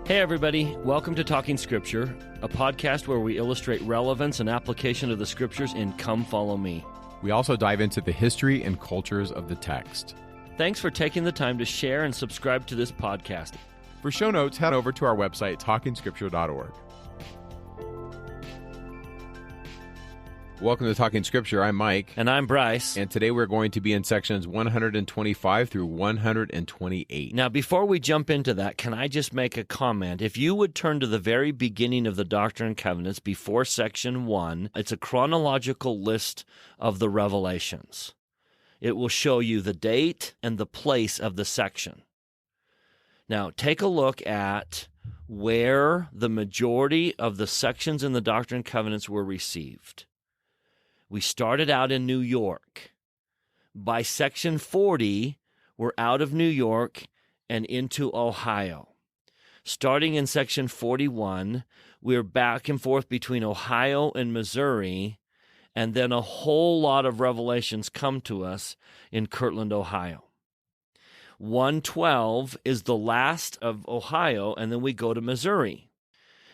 Hey everybody, welcome to Talking Scripture, a podcast where we illustrate relevance and application of the Scriptures in Come Follow Me. We also dive into the history and cultures of the text. Thanks for taking the time to share and subscribe to this podcast. For show notes, head over to our website, talkingscripture.org. Welcome to Talking Scripture. I'm Mike. And I'm Bryce. And today we're going to be in sections 125 through 128. Now, before we jump into that, can I just make a comment? If you would turn to the very beginning of the Doctrine and Covenants before section 1, it's a chronological list of the revelations. It will show you the date and the place of the section. Now, take a look at where the majority of the sections in the Doctrine and Covenants were received. We started out in New York. By section 40, we're out of New York and into Ohio. Starting in section 41, we're back and forth between Ohio and Missouri, and then a whole lot of revelations come to us in Kirtland, Ohio. 112 is the last of Ohio, and then we go to Missouri.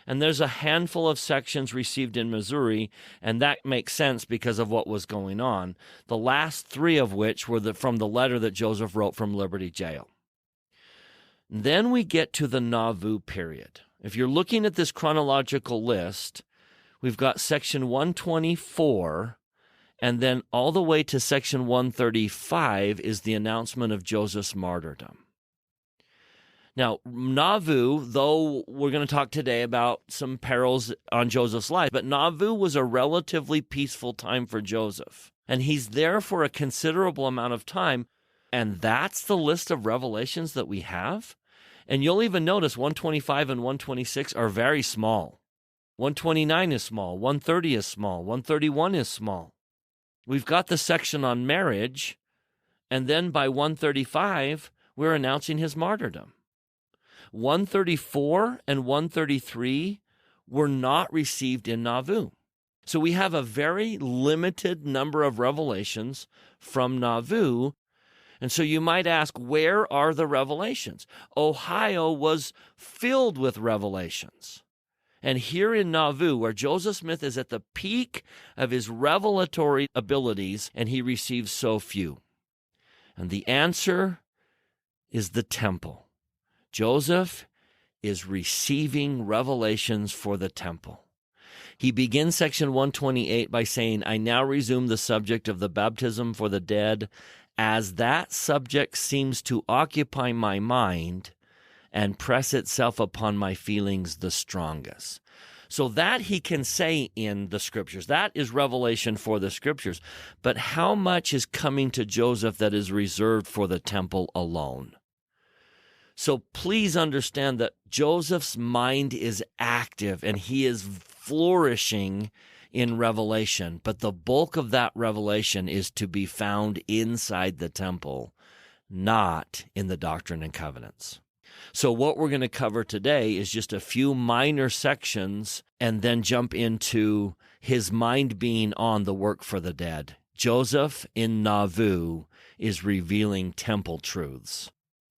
And there's a handful of sections received in Missouri, and that makes sense because of what was going on. The last three of which were from the letter that Joseph wrote from Liberty Jail. Then we get to the Nauvoo period. If you're looking at this chronological list, we've got section 124, and then all the way to section 135 is the announcement of Joseph's martyrdom. Now, Nauvoo, though we're going to talk today about some perils on Joseph's life, but Nauvoo was a relatively peaceful time for Joseph. And he's there for a considerable amount of time, and that's the list of revelations that we have. And you'll even notice 125 and 126 are very small. 129 is small, 130 is small, 131 is small. We've got the section on marriage, and then by 135, we're announcing his martyrdom. 134 and 133 were not received in Nauvoo. So we have a very limited number of revelations from Nauvoo. And so you might ask, where are the revelations? Ohio was filled with revelations. And here in Nauvoo, where Joseph Smith is at the peak of his revelatory abilities, and he receives so few. And the answer is the temple. Joseph is receiving revelations for the temple. He begins section 128 by saying, I now resume the subject of the baptism for the dead, as that subject seems to occupy my mind and press itself upon my feelings the strongest. So that he can say in the Scriptures. That is revelation for the Scriptures. But how much is coming to Joseph that is reserved for the temple alone? So please understand that Joseph's mind is active and he is flourishing in revelation, but the bulk of that revelation is to be found inside the temple, not in the Doctrine and Covenants. So what we're going to cover today is just a few minor sections and then jump into his mind being on the work for the dead. Joseph in Nauvoo is revealing temple truths.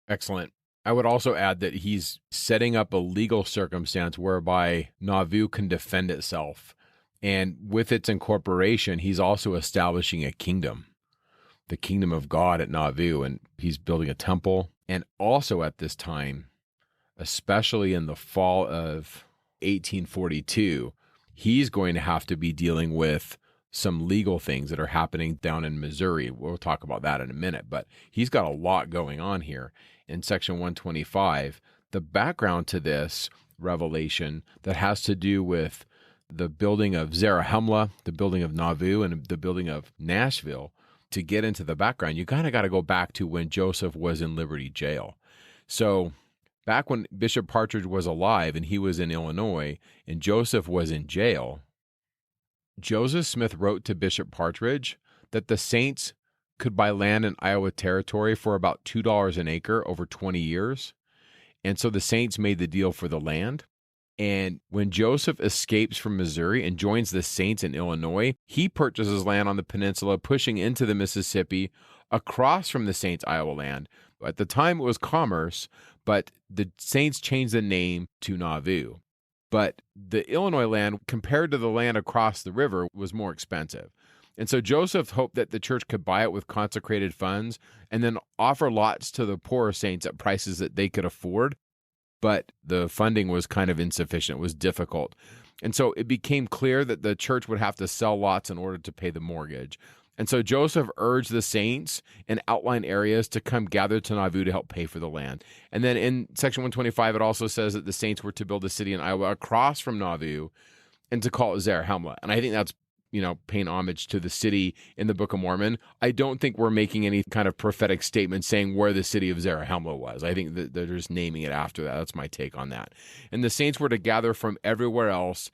Excellent. I would also add that he's setting up a legal circumstance whereby Nauvoo can defend itself. And with its incorporation, he's also establishing a kingdom, the kingdom of God at Nauvoo. And he's building a temple. And also at this time, especially in the fall of 1842, he's going to have to be dealing with some legal things that are happening down in Missouri. We'll talk about that in a minute, but he's got a lot going on here. In section 125, the background to this revelation that has to do with the building of Zarahemla, the building of Nauvoo, and the building of Nashville. To get into the background, you kind of got to go back to when Joseph was in Liberty Jail. So back when Bishop Partridge was alive and he was in Illinois and Joseph was in jail, Joseph Smith wrote to Bishop Partridge that the saints could buy land in Iowa Territory for about $2 an acre over 20 years. And so the saints made the deal for the land. And when Joseph escapes from Missouri and joins the saints in Illinois, he purchases land on the peninsula, pushing into the Mississippi across from the saints' Iowa land. At the time, it was commerce, but the saints changed the name to Nauvoo. But the Illinois land, compared to the land across the river, was more expensive. And so Joseph hoped that the church could buy it with consecrated funds and then offer lots to the poorer saints at prices that they could afford. But the funding was kind of insufficient. It was difficult. And so it became clear that the church would have to sell lots in order to pay the mortgage. And so Joseph urged the saints in outlying areas to come gather to Nauvoo to help pay for the land. And then in section 125, it also says that the saints were to build a city in Iowa across from Nauvoo and to call it Zarahemla. And I think that's, paying homage to the city in the Book of Mormon. I don't think we're making any kind of prophetic statement saying where the city of Zarahemla was. I think that they're just naming it after that. That's my take on that. And the saints were to gather from everywhere else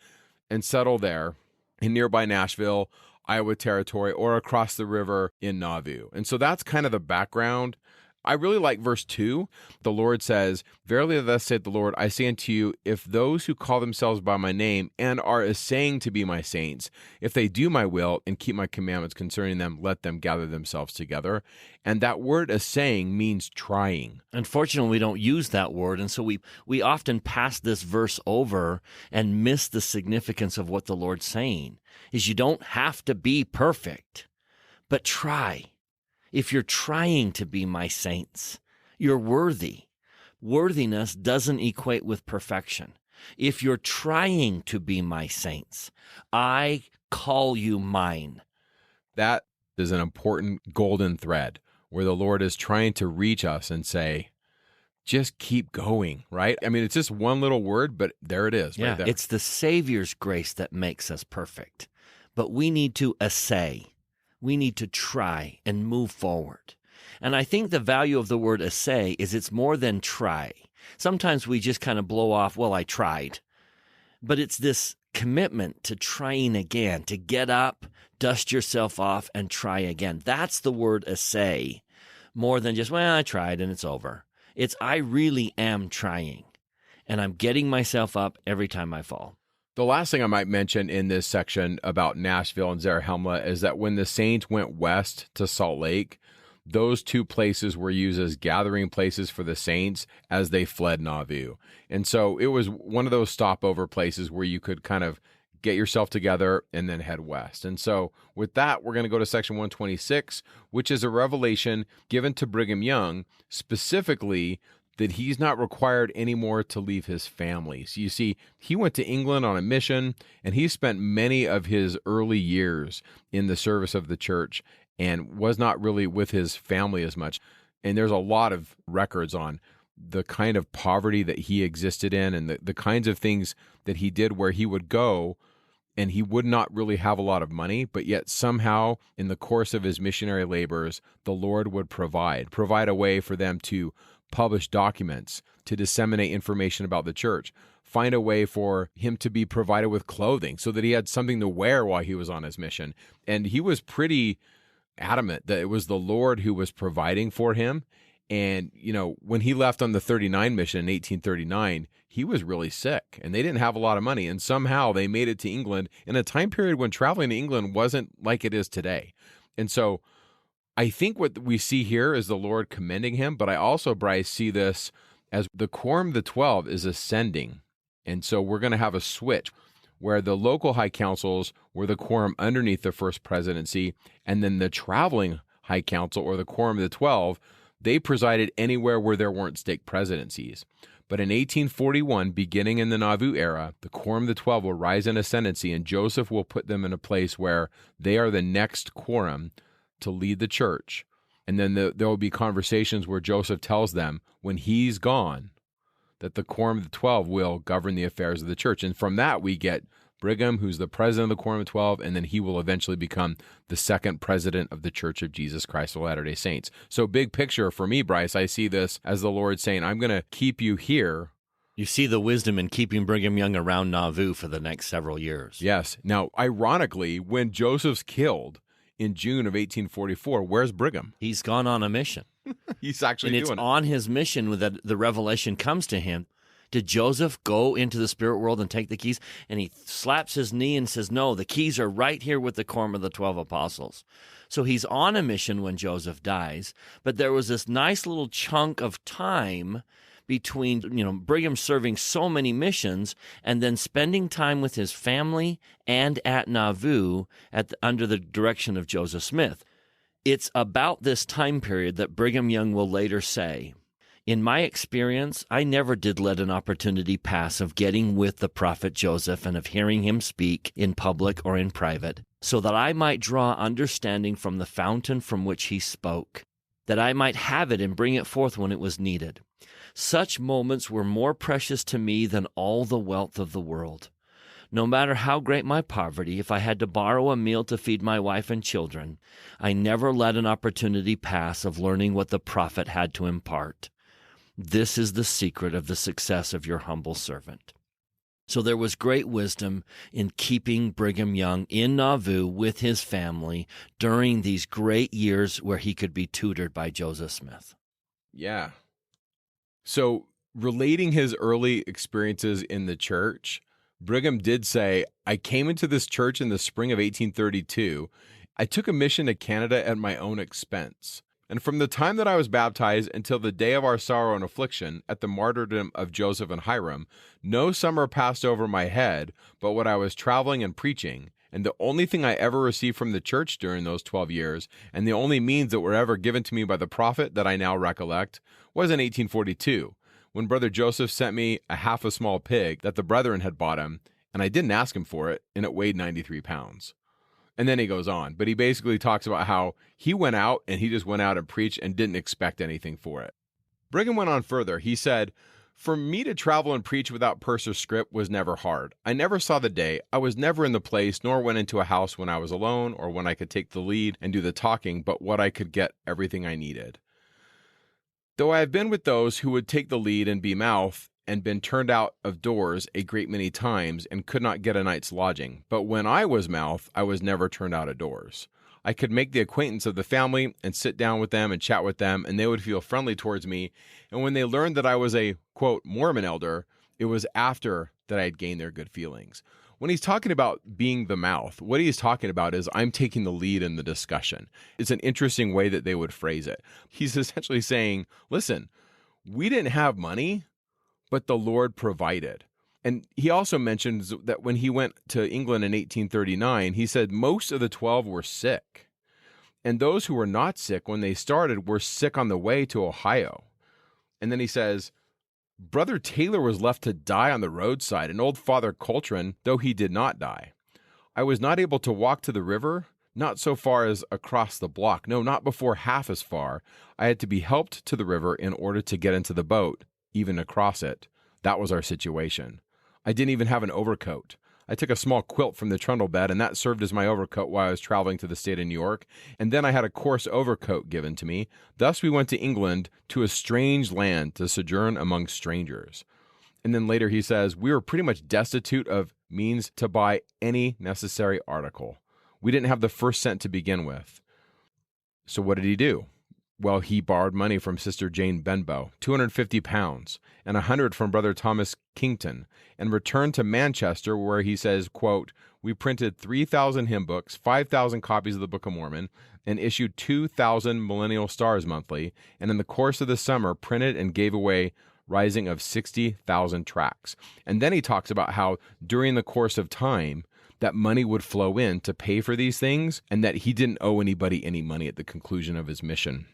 and settle there in nearby Nashville, Iowa Territory, or across the river in Nauvoo. And so that's kind of the background. I really like verse 2. The Lord says, "Verily thus saith the Lord, I say unto you, if those who call themselves by my name and are assaying to be my saints, if they do my will and keep my commandments concerning them, let them gather themselves together." And that word assaying means trying. Unfortunately, we don't use that word, and so we often pass this verse over and miss the significance of what the Lord's saying, is you don't have to be perfect, but try. If you're trying to be my saints, you're worthy. Worthiness doesn't equate with perfection. If you're trying to be my saints, I call you mine. That is an important golden thread where the Lord is trying to reach us and say, just keep going, right? I mean, it's just one little word, but there it is. Yeah, right there. It's the Savior's grace that makes us perfect. But we need to assay. We need to try and move forward. And I think the value of the word assay is it's more than try. Sometimes we just kind of blow off, well, I tried. But it's this commitment to trying again, to get up, dust yourself off, and try again. That's the word assay, more than just, well, I tried and it's over. It's I really am trying, and I'm getting myself up every time I fall. The last thing I might mention in this section about Nashville and Zarahemla is that when the saints went west to Salt Lake, those two places were used as gathering places for the saints as they fled Nauvoo. And so it was one of those stopover places where you could kind of get yourself together and then head west. And so with that, we're going to go to section 126, which is a revelation given to Brigham Young, specifically that he's not required anymore to leave his family. So you see, he went to England on a mission, and he spent many of his early years in the service of the church and was not really with his family as much. And there's a lot of records on the kind of poverty that he existed in and the kinds of things that he did where he would go and he would not really have a lot of money, but yet somehow in the course of his missionary labors, the Lord would provide a way for them to publish documents, to disseminate information about the church, find a way for him to be provided with clothing so that he had something to wear while he was on his mission. And he was pretty adamant that it was the Lord who was providing for him. And, when he left on the 39 mission in 1839, he was really sick and they didn't have a lot of money. And somehow they made it to England in a time period when traveling to England wasn't like it is today. And so I think what we see here is the Lord commending him, but I also, Bryce, see this as the Quorum of the 12 is ascending. And so we're going to have a switch where the local high councils were the quorum underneath the first presidency, and then the traveling high council, or the Quorum of the 12, they presided anywhere where there weren't stake presidencies. But in 1841, beginning in the Nauvoo era, the Quorum of the 12 will rise in ascendancy, and Joseph will put them in a place where they are the next quorum to lead the church. And then there will be conversations where Joseph tells them when he's gone that the Quorum of the 12 will govern the affairs of the church. And from that, we get Brigham, who's the president of the Quorum of the 12, and then he will eventually become the second president of the Church of Jesus Christ of Latter-day Saints. So big picture for me, Bryce, I see this as the Lord saying, I'm going to keep you here. You see the wisdom in keeping Brigham Young around Nauvoo for the next several years. Yes. Now, ironically, when Joseph's killed in June of 1844, where's Brigham? He's gone on a mission. He's actually doing it. And it's on his mission that the revelation comes to him. Did Joseph go into the spirit world and take the keys? And he slaps his knee and says, no, the keys are right here with the Quorum of the 12 apostles. So he's on a mission when Joseph dies, but there was this nice little chunk of time between, Brigham serving so many missions and then spending time with his family and at Nauvoo under the direction of Joseph Smith. It's about this time period that Brigham Young will later say, "In my experience, I never did let an opportunity pass of getting with the prophet Joseph and of hearing him speak in public or in private, so that I might draw understanding from the fountain from which he spoke, that I might have it and bring it forth when it was needed. Such moments were more precious to me than all the wealth of the world. No matter how great my poverty, if I had to borrow a meal to feed my wife and children, I never let an opportunity pass of learning what the prophet had to impart. This is the secret of the success of your humble servant." So there was great wisdom in keeping Brigham Young in Nauvoo with his family during these great years where he could be tutored by Joseph Smith. Yeah. So relating his early experiences in the church, Brigham did say, "I came into this church in the spring of 1832. I took a mission to Canada at my own expense. And from the time that I was baptized until the day of our sorrow and affliction at the martyrdom of Joseph and Hiram, no summer passed over my head but what I was traveling and preaching. And the only thing I ever received from the church during those 12 years, and the only means that were ever given to me by the prophet that I now recollect, was in 1842, when Brother Joseph sent me half a small pig that the brethren had bought him, and I didn't ask him for it, and it weighed 93 pounds. And then he goes on, but he basically talks about how he went out and he just went out and preached and didn't expect anything for it. Brigham went on further. He said, "For me to travel and preach without purse or scrip was never hard. I never saw the day. I was never in the place, nor went into a house when I was alone or when I could take the lead and do the talking, but what I could get everything I needed. Though I have been with those who would take the lead and be mouth, and been turned out of doors a great many times, and could not get a night's lodging. But when I was mouth, I was never turned out of doors. I could make the acquaintance of the family, and sit down with them and chat with them, and they would feel friendly towards me. And when they learned that I was a, quote, Mormon elder, it was after that I had gained their good feelings." When he's talking about being the mouth, what he's talking about is I'm taking the lead in the discussion. It's an interesting way that they would phrase it. He's essentially saying, listen, we didn't have money, but the Lord provided. And he also mentions that when he went to England in 1839, he said most of the 12 were sick. And those who were not sick when they started were sick on the way to Ohio. And then he says, Brother Taylor was left to die on the roadside, and old Father Coltrane, though he did not die. I was not able to walk to the river, not so far as across the block. No, not before half as far. I had to be helped to the river in order to get into the boat, even across it. That was our situation. I didn't even have an overcoat. I took a small quilt from the trundle bed, and that served as my overcoat while I was traveling to the state of New York. And then I had a coarse overcoat given to me. Thus we went to England, to a strange land, to sojourn among strangers. And then later he says, we were pretty much destitute of means to buy any necessary article. We didn't have the first cent to begin with. So what did he do? Well, he borrowed money from Sister Jane Benbow, 250 pounds, and 100 from Brother Thomas Kington, and returned to Manchester, where he says, quote, we printed 3,000 hymn books, 5,000 copies of the Book of Mormon, and issued 2,000 Millennial Stars monthly, and in the course of the summer printed and gave away rising of 60,000 tracts. And then he talks about how during the course of time, that money would flow in to pay for these things, and that he didn't owe anybody any money at the conclusion of his mission.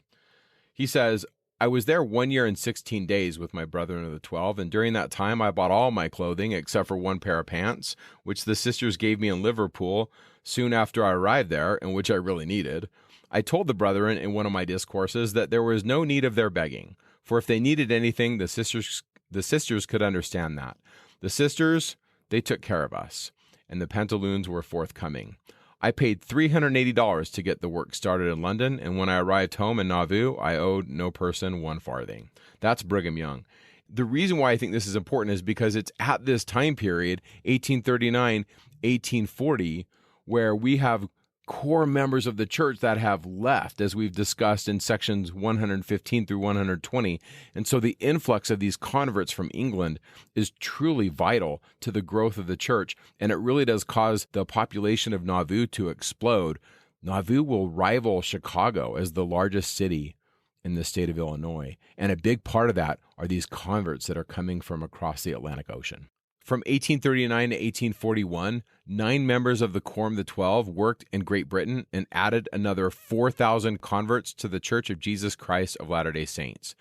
He says, I was there 1 year and 16 days with my brethren of the 12, and during that time I bought all my clothing except for one pair of pants, which the sisters gave me in Liverpool soon after I arrived there, and which I really needed. I told the brethren in one of my discourses that there was no need of their begging, for if they needed anything, the sisters could understand that. The sisters, they took care of us, and the pantaloons were forthcoming. I paid $380 to get the work started in London, and when I arrived home in Nauvoo, I owed no person 1 farthing. That's Brigham Young. The reason why I think this is important is because it's at this time period, 1839, 1840, where we have core members of the church that have left, as we've discussed in sections 115 through 120. And so the influx of these converts from England is truly vital to the growth of the church. And it really does cause the population of Nauvoo to explode, Nauvoo will rival Chicago as the largest city in the state of Illinois. And a big part of that are these converts that are coming from across the Atlantic Ocean. From 1839 to 1841, 9 members of the Quorum of the 12 worked in Great Britain and added another 4,000 converts to the Church of Jesus Christ of Latter-day Saints.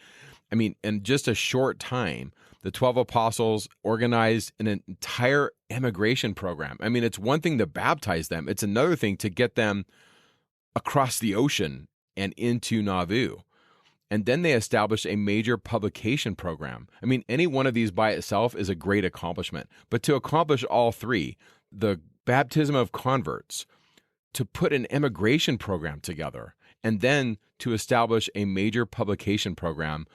I mean, in just a short time, the 12 apostles organized an entire immigration program. I mean, it's one thing to baptize them. It's another thing to get them across the ocean and into Nauvoo. And then they established a major publication program. I mean, any one of these by itself is a great accomplishment. But to accomplish all three, the baptism of converts, to put an immigration program together, and then to establish a major publication program,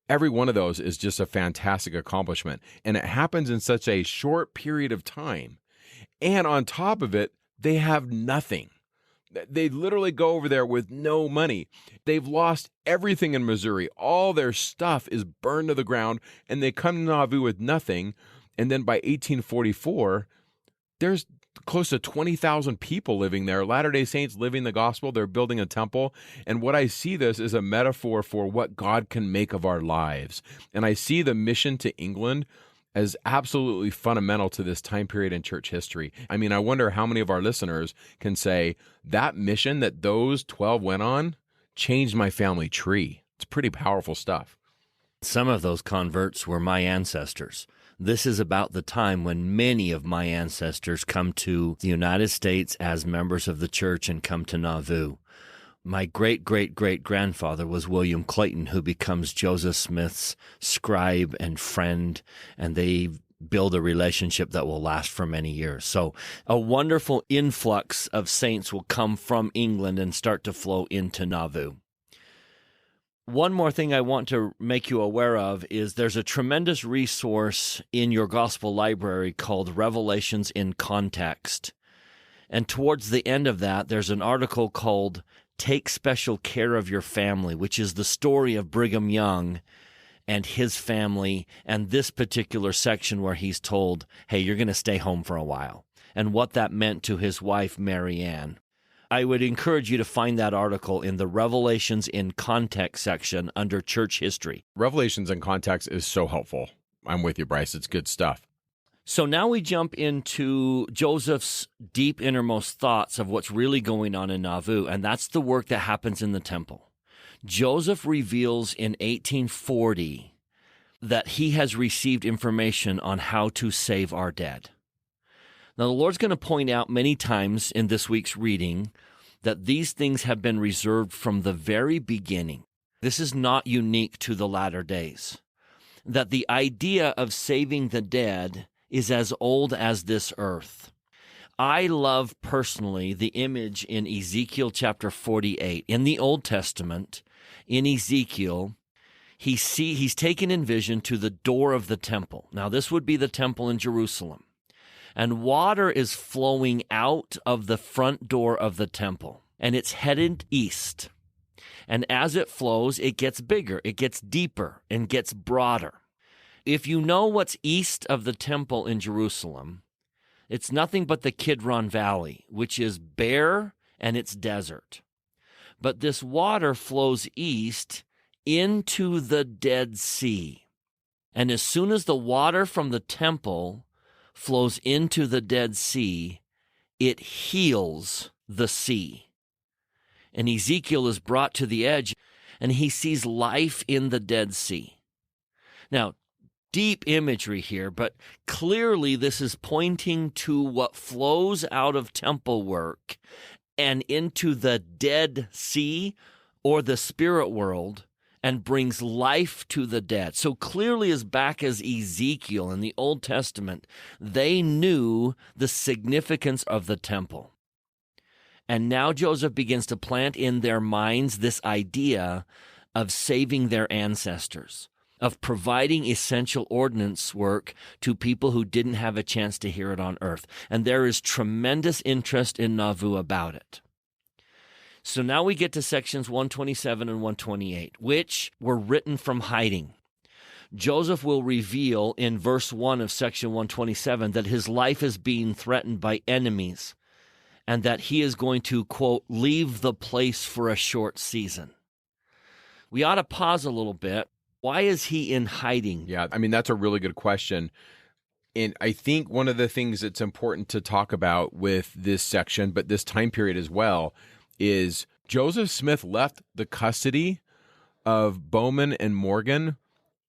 every one of those is just a fantastic accomplishment. And it happens in such a short period of time. And on top of it, they have nothing. They literally go over there with no money. They've lost everything in Missouri. All their stuff is burned to the ground, and they come to Nauvoo with nothing. And then by 1844, there's close to 20,000 people living there, Latter-day Saints living the gospel. They're building a temple. And what I see this is a metaphor for what God can make of our lives. And I see the mission to England as absolutely fundamental to this time period in church history. I mean, I wonder how many of our listeners can say that mission that those 12 went on changed my family tree. It's pretty powerful stuff. Some of those converts were my ancestors. This is about the time when many of my ancestors come to the United States as members of the church and come to Nauvoo. My great-great-great-grandfather was William Clayton, who becomes Joseph Smith's scribe and friend, and they build a relationship that will last for many years. So a wonderful influx of saints will come from England and start to flow into Nauvoo. One more thing I want to make you aware of is there's a tremendous resource in your gospel library called Revelations in Context. And towards the end of that, there's an article called Take Special Care of Your Family, which is the story of Brigham Young and his family and this particular section where he's told, hey, you're going to stay home for a while, and what that meant to his wife, Mary Ann. I would encourage you to find that article in the Revelations in Context section under Church History. Revelations in Context is so helpful. I'm with you, Bryce. It's good stuff. So now we jump into Joseph's deep innermost thoughts of what's really going on in Nauvoo, and that's the work that happens in the temple. Joseph reveals in 1840 that he has received information on how to save our dead. Now, the Lord's going to point out many times in this week's reading that these things have been reserved from the very beginning. This is not unique to the latter days. That the idea of saving the dead is as old as this earth. I love personally the image in Ezekiel chapter 48. In the Old Testament, in Ezekiel, he's taken in vision to the door of the temple. Now, this would be the temple in Jerusalem. And water is flowing out of the front door of the temple, and it's headed east. And as it flows, it gets bigger, it gets deeper, and gets broader. If you know what's east of the temple in Jerusalem, it's nothing but the Kidron Valley, which is bare and it's desert. But this water flows east into the Dead Sea. And as soon as the water from the temple flows into the Dead Sea, it heals the sea. And Ezekiel is brought to the edge, and he sees life in the Dead Sea. Now, deep imagery here, but clearly this is pointing to what flows out of temple work and into the Dead Sea or the spirit world and brings life to the dead. So clearly, as back as Ezekiel in the Old Testament, they knew the significance of the temple. And now Joseph begins to plant in their minds this idea of saving their ancestors, of providing essential ordinance work to people who didn't have a chance to hear it on earth. And there is tremendous interest in Nauvoo about it. So now we get to sections 127 and 128, which were written from hiding. Joseph will reveal in verse 1 of section 127 that his life is being threatened by enemies. and that he is going to, quote, leave the place for a short season. We ought to pause a little bit. Why is he in hiding? Yeah, I mean, that's a really good question. And I think one of the things that's important to talk about with this section, but this time period as well, is Joseph Smith left the custody of Bowman and Morgan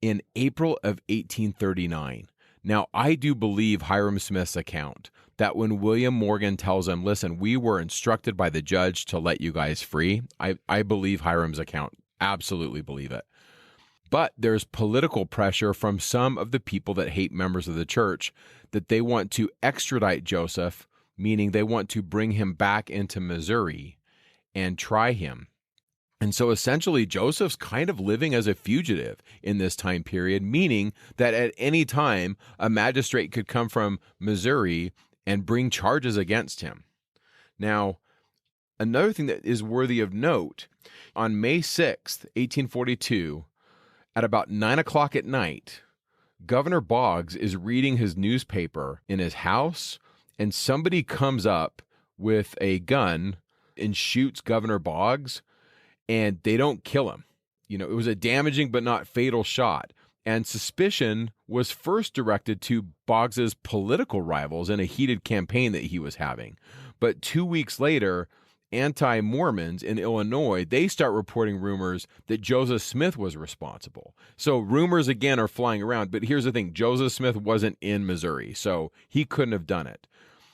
in April of 1839. Now, I do believe Hiram Smith's account that when William Morgan tells him, listen, we were instructed by the judge to let you guys free, I believe Hiram's account. Absolutely believe it. But there's political pressure from some of the people that hate members of the church that they want to extradite Joseph, meaning they want to bring him back into Missouri and try him. And so essentially, Joseph's kind of living as a fugitive in this time period, meaning that at any time, a magistrate could come from Missouri and bring charges against him. Now, another thing that is worthy of note, on May 6th, 1842, at about 9 o'clock at night, Governor Boggs is reading his newspaper in his house, and somebody comes up with a gun and shoots Governor Boggs, and they don't kill him. You know, it was a damaging but not fatal shot. And suspicion was first directed to Boggs's political rivals in a heated campaign that he was having. But 2 weeks later, anti-Mormons in Illinois, they start reporting rumors that Joseph Smith was responsible. So rumors again are flying around, but here's the thing, Joseph Smith wasn't in Missouri, so he couldn't have done it.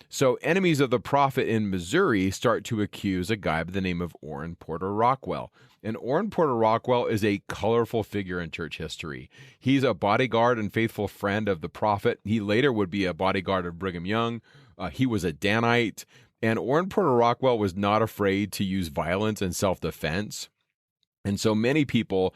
So enemies of the prophet in Missouri start to accuse a guy by the name of Orrin Porter Rockwell. And Orrin Porter Rockwell is a colorful figure in church history. He's a bodyguard and faithful friend of the prophet. He later would be a bodyguard of Brigham Young. He was a Danite. And Orrin Porter Rockwell was not afraid to use violence and self-defense. And so many people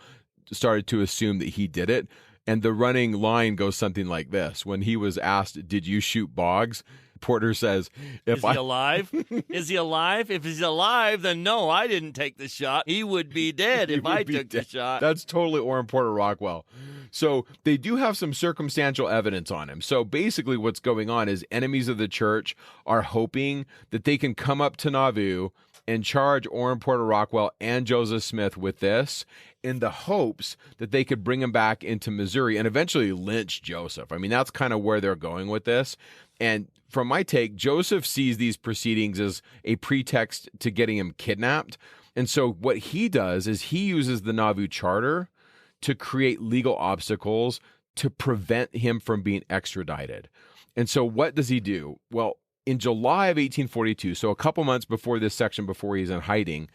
started to assume that he did it. And the running line goes something like this. When he was asked, did you shoot Boggs? Porter says, Is he alive? Is he alive? If he's alive, then no, I didn't take the shot. He would be dead if I took the shot. That's totally Orrin Porter Rockwell. So they do have some circumstantial evidence on him. So basically what's going on is enemies of the church are hoping that they can come up to Nauvoo and charge Orrin Porter Rockwell and Joseph Smith with this in the hopes that they could bring him back into Missouri and eventually lynch Joseph. I mean, that's kind of where they're going with this. And from my take, Joseph sees these proceedings as a pretext to getting him kidnapped. And so what he does is he uses the Nauvoo Charter to create legal obstacles to prevent him from being extradited. And so what does he do? Well, in July of 1842, so a couple months before this section, before he's in hiding,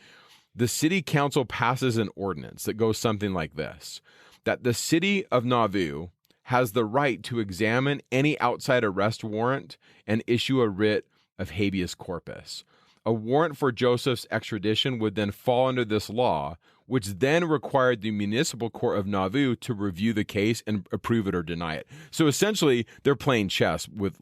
the city council passes an ordinance that goes something like this, that the city of Nauvoo has the right to examine any outside arrest warrant and issue a writ of habeas corpus. A warrant for Joseph's extradition would then fall under this law, which then required the municipal court of Nauvoo to review the case and approve it or deny it. So essentially, they're playing chess with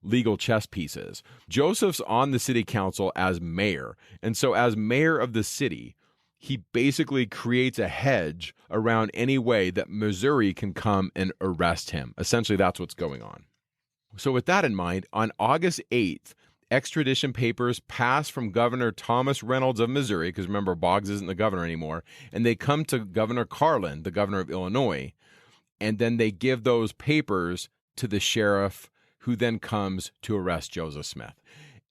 legal chess pieces. Joseph's on the city council as mayor, and so as mayor of the city, he basically creates a hedge around any way that Missouri can come and arrest him. Essentially, that's what's going on. So with that in mind, on August 8th, extradition papers pass from Governor Thomas Reynolds of Missouri, because remember, Boggs isn't the governor anymore, and they come to Governor Carlin, the governor of Illinois, and then they give those papers to the sheriff, who then comes to arrest Joseph Smith.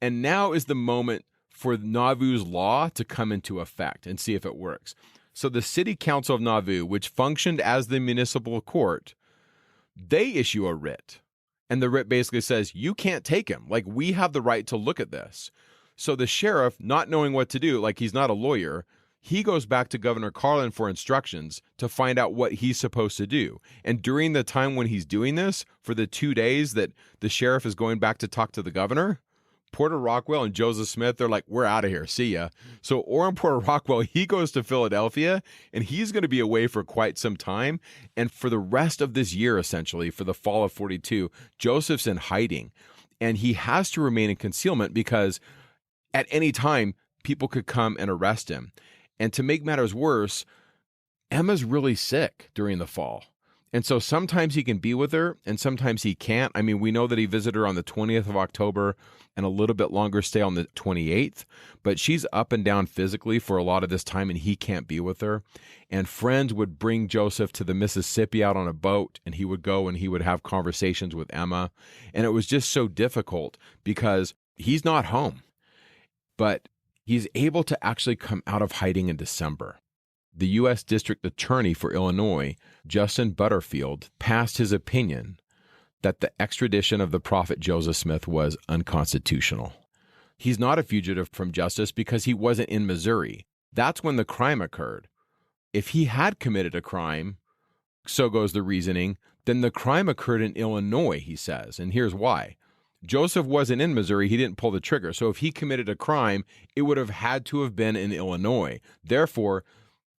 And now is the moment for Nauvoo's law to come into effect and see if it works. So the city council of Nauvoo, which functioned as the municipal court, they issue a writ. And the writ basically says, you can't take him. Like, we have the right to look at this. So the sheriff, not knowing what to do, like he's not a lawyer, he goes back to Governor Carlin for instructions to find out what he's supposed to do. And during the time when he's doing this, for the 2 days that the sheriff is going back to talk to the governor, Porter Rockwell and Joseph Smith, they're like, we're out of here. See ya. So Orrin Porter Rockwell, he goes to Philadelphia, and he's going to be away for quite some time. And for the rest of this year, essentially, for the fall of 42, Joseph's in hiding. And he has to remain in concealment because at any time, people could come and arrest him. And to make matters worse, Emma's really sick during the fall. And so sometimes he can be with her and sometimes he can't. I mean, we know that he visited her on the 20th of October and a little bit longer stay on the 28th, but she's up and down physically for a lot of this time and he can't be with her. And friends would bring Joseph to the Mississippi out on a boat, and he would go and he would have conversations with Emma. And it was just so difficult because he's not home, but he's able to actually come out of hiding in December. The U.S. District Attorney for Illinois, Justin Butterfield, passed his opinion that the extradition of the prophet Joseph Smith was unconstitutional. He's not a fugitive from justice because he wasn't in Missouri. That's when the crime occurred. If he had committed a crime, so goes the reasoning, then the crime occurred in Illinois, he says. And here's why. Joseph wasn't in Missouri. He didn't pull the trigger. So if he committed a crime, it would have had to have been in Illinois. Therefore,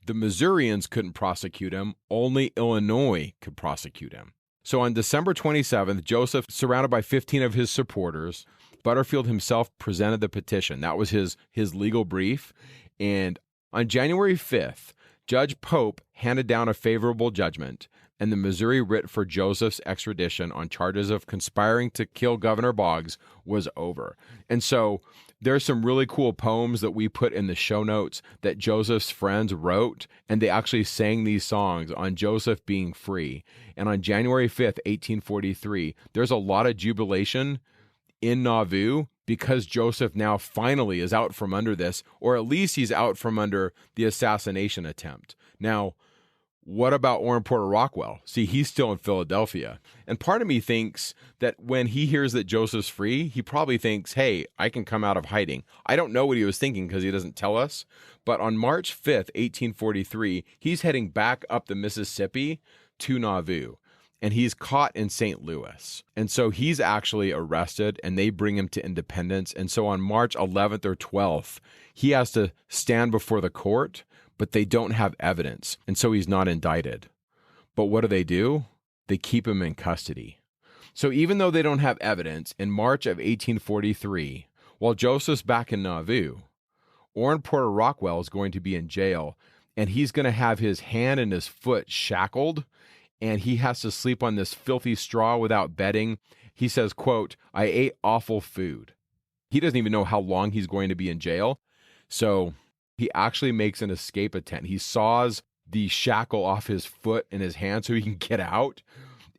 the Missourians couldn't prosecute him. Only Illinois could prosecute him. So on December 27th, Joseph, surrounded by 15 of his supporters, Butterfield himself presented the petition. That was his legal brief. And on January 5th, Judge Pope handed down a favorable judgment, and the Missouri writ for Joseph's extradition on charges of conspiring to kill Governor Boggs was over. And so there's some really cool poems that we put in the show notes that Joseph's friends wrote, and they actually sang these songs on Joseph being free. And on January 5th, 1843, there's a lot of jubilation in Nauvoo because Joseph now finally is out from under this, or at least he's out from under the assassination attempt. Now, what about Orrin Porter Rockwell? See, he's still in Philadelphia. And part of me thinks that when he hears that Joseph's free, he probably thinks, hey, I can come out of hiding. I don't know what he was thinking because he doesn't tell us. But on March 5th, 1843, he's heading back up the Mississippi to Nauvoo. And he's caught in St. Louis. And so he's actually arrested and they bring him to Independence. And so on March 11th or 12th, he has to stand before the court, but they don't have evidence. And so he's not indicted. But what do? They keep him in custody. So even though they don't have evidence, in March of 1843, while Joseph's back in Nauvoo, Orrin Porter Rockwell is going to be in jail, and he's going to have his hand and his foot shackled, and he has to sleep on this filthy straw without bedding. He says, quote, I ate awful food. He doesn't even know how long he's going to be in jail. So he actually makes an escape attempt. He saws the shackle off his foot and his hand so he can get out,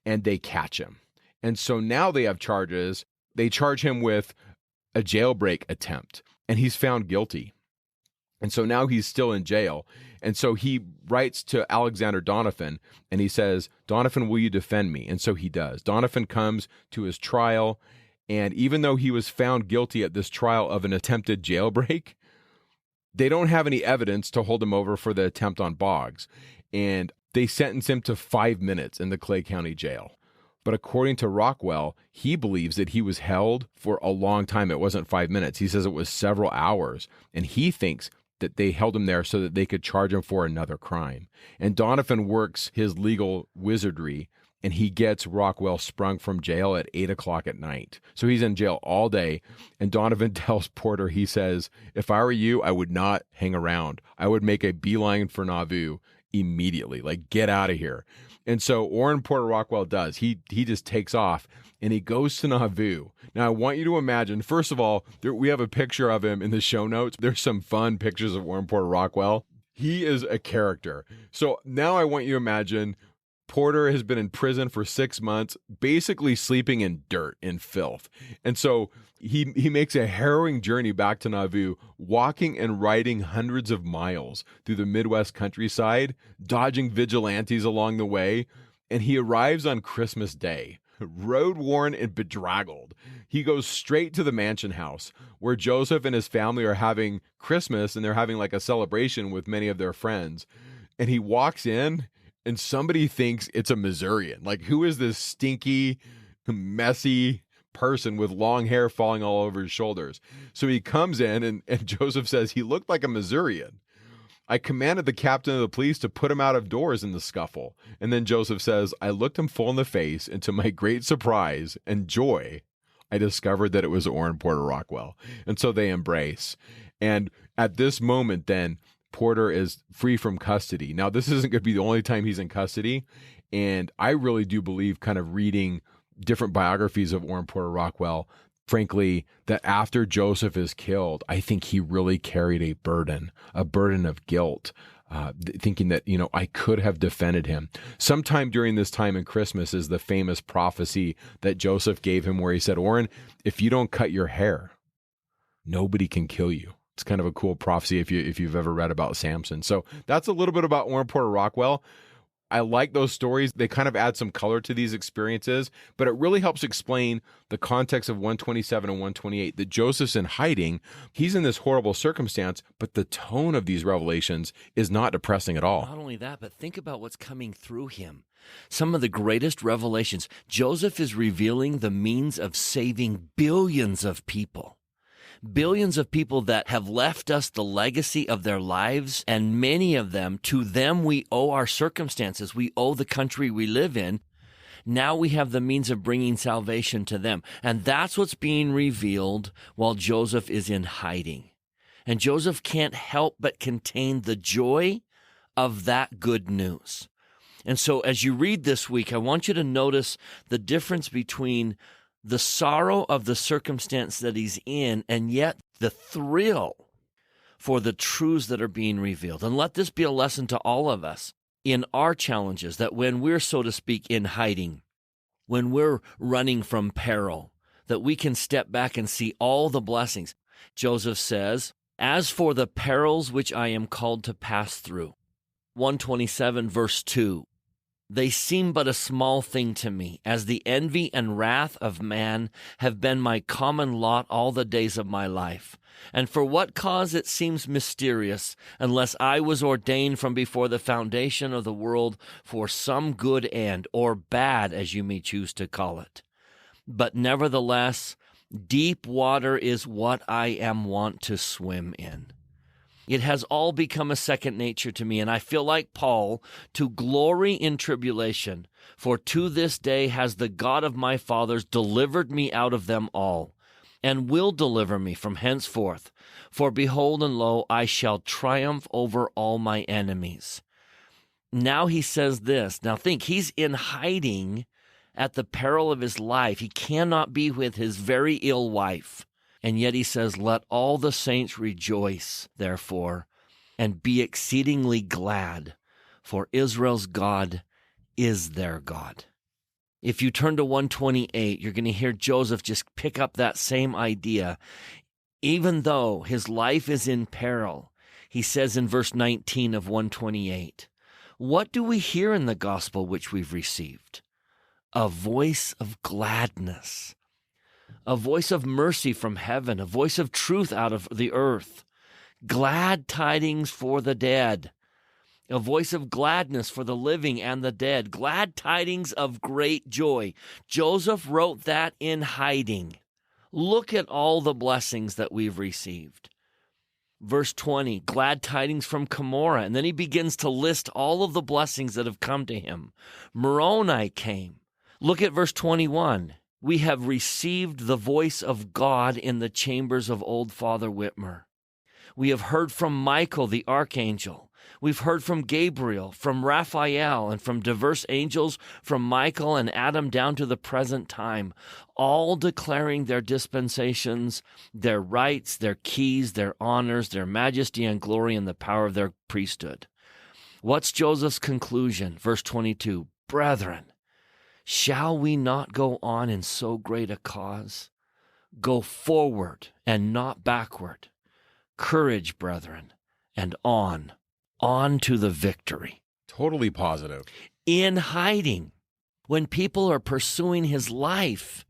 and they catch him. And so now they have charges. They charge him with a jailbreak attempt, and he's found guilty. And so now he's still in jail. And so he writes to Alexander Donovan, and he says, Donovan, will you defend me? And so he does. Donovan comes to his trial, and even though he was found guilty at this trial of an attempted jailbreak, they don't have any evidence to hold him over for the attempt on Boggs. And they sentence him to 5 minutes in the Clay County Jail. But according to Rockwell, he believes that he was held for a long time. It wasn't 5 minutes. He says it was several hours. And he thinks that they held him there so that they could charge him for another crime. And Donovan works his legal wizardry, and he gets Rockwell sprung from jail at 8 o'clock at night. So he's in jail all day. And Donovan tells Porter, he says, if I were you, I would not hang around. I would make a beeline for Nauvoo immediately. Like, get out of here. And so Orrin Porter Rockwell does. He just takes off and he goes to Nauvoo. Now, I want you to imagine, first of all, we have a picture of him in the show notes. There's some fun pictures of Orrin Porter Rockwell. He is a character. So now I want you to imagine Porter has been in prison for 6 months, basically sleeping in dirt, in filth. And so he makes a harrowing journey back to Nauvoo, walking and riding hundreds of miles through the Midwest countryside, dodging vigilantes along the way. And he arrives on Christmas Day, road-worn and bedraggled. He goes straight to the mansion house where Joseph and his family are having Christmas, and they're having like a celebration with many of their friends. And he walks in, and somebody thinks it's a Missourian. Like, who is this stinky, messy person with long hair falling all over his shoulders? So he comes in, and Joseph says he looked like a Missourian. I commanded the captain of the police to put him out of doors in the scuffle. And then Joseph says, I looked him full in the face, and to my great surprise and joy, I discovered that it was Orrin Porter Rockwell. And so they embrace. And at this moment, then, Porter is free from custody. Now, this isn't going to be the only time he's in custody. And I really do believe, kind of reading different biographies of Orrin Porter Rockwell, frankly, that after Joseph is killed, I think he really carried a burden of guilt, thinking that, I could have defended him. Sometime during this time in Christmas is the famous prophecy that Joseph gave him where he said, Orrin, if you don't cut your hair, nobody can kill you. It's kind of a cool prophecy if you've ever read about Samson. So that's a little bit about Orrin Porter Rockwell. I like those stories. They kind of add some color to these experiences, but it really helps explain the context of 127 and 128, that Joseph's in hiding. He's in this horrible circumstance, but the tone of these revelations is not depressing at all. Not only that, but think about what's coming through him. Some of the greatest revelations. Joseph is revealing the means of saving billions of people. Billions of people that have left us the legacy of their lives, and many of them, to them we owe our circumstances. We owe the country we live in. Now we have the means of bringing salvation to them. And that's what's being revealed while Joseph is in hiding. And Joseph can't help but contain the joy of that good news. And so as you read this week, I want you to notice the difference between the sorrow of the circumstance that he's in, and yet the thrill for the truths that are being revealed. And let this be a lesson to all of us in our challenges, that when we're, so to speak, in hiding, when we're running from peril, that we can step back and see all the blessings. Joseph says, as for the perils which I am called to pass through, 127 verse 2, they seem but a small thing to me, as the envy and wrath of man have been my common lot all the days of my life. And for what cause it seems mysterious, unless I was ordained from before the foundation of the world for some good end, or bad, as you may choose to call it. But nevertheless, deep water is what I am wont to swim in. It has all become a second nature to me, and I feel like Paul, to glory in tribulation, for to this day has the God of my fathers delivered me out of them all, and will deliver me from henceforth. For behold, and lo, I shall triumph over all my enemies. Now he says this. Now think, he's in hiding at the peril of his life. He cannot be with his very ill wife. And yet he says, let all the saints rejoice, therefore, and be exceedingly glad, for Israel's God is their God. If you turn to 128, you're going to hear Joseph just pick up that same idea. Even though his life is in peril, he says in verse 19 of 128, what do we hear in the gospel which we've received? A voice of gladness. A voice of mercy from heaven, a voice of truth out of the earth, glad tidings for the dead, a voice of gladness for the living and the dead, glad tidings of great joy. Joseph wrote that in hiding. Look at all the blessings that we've received. Verse 20, glad tidings from Cumorah, and then he begins to list all of the blessings that have come to him. Moroni came. Look at verse 21. We have received the voice of God in the chambers of old Father Whitmer. We have heard from Michael the archangel. We've heard from Gabriel, from Raphael, and from diverse angels, from Michael and Adam down to the present time, all declaring their dispensations, their rights, their keys, their honors, their majesty and glory, and the power of their priesthood. What's Joseph's conclusion? Verse 22, brethren, shall we not go on in so great a cause? Go forward and not backward. Courage, brethren, and on to the victory. Totally positive. In hiding, when people are pursuing his life,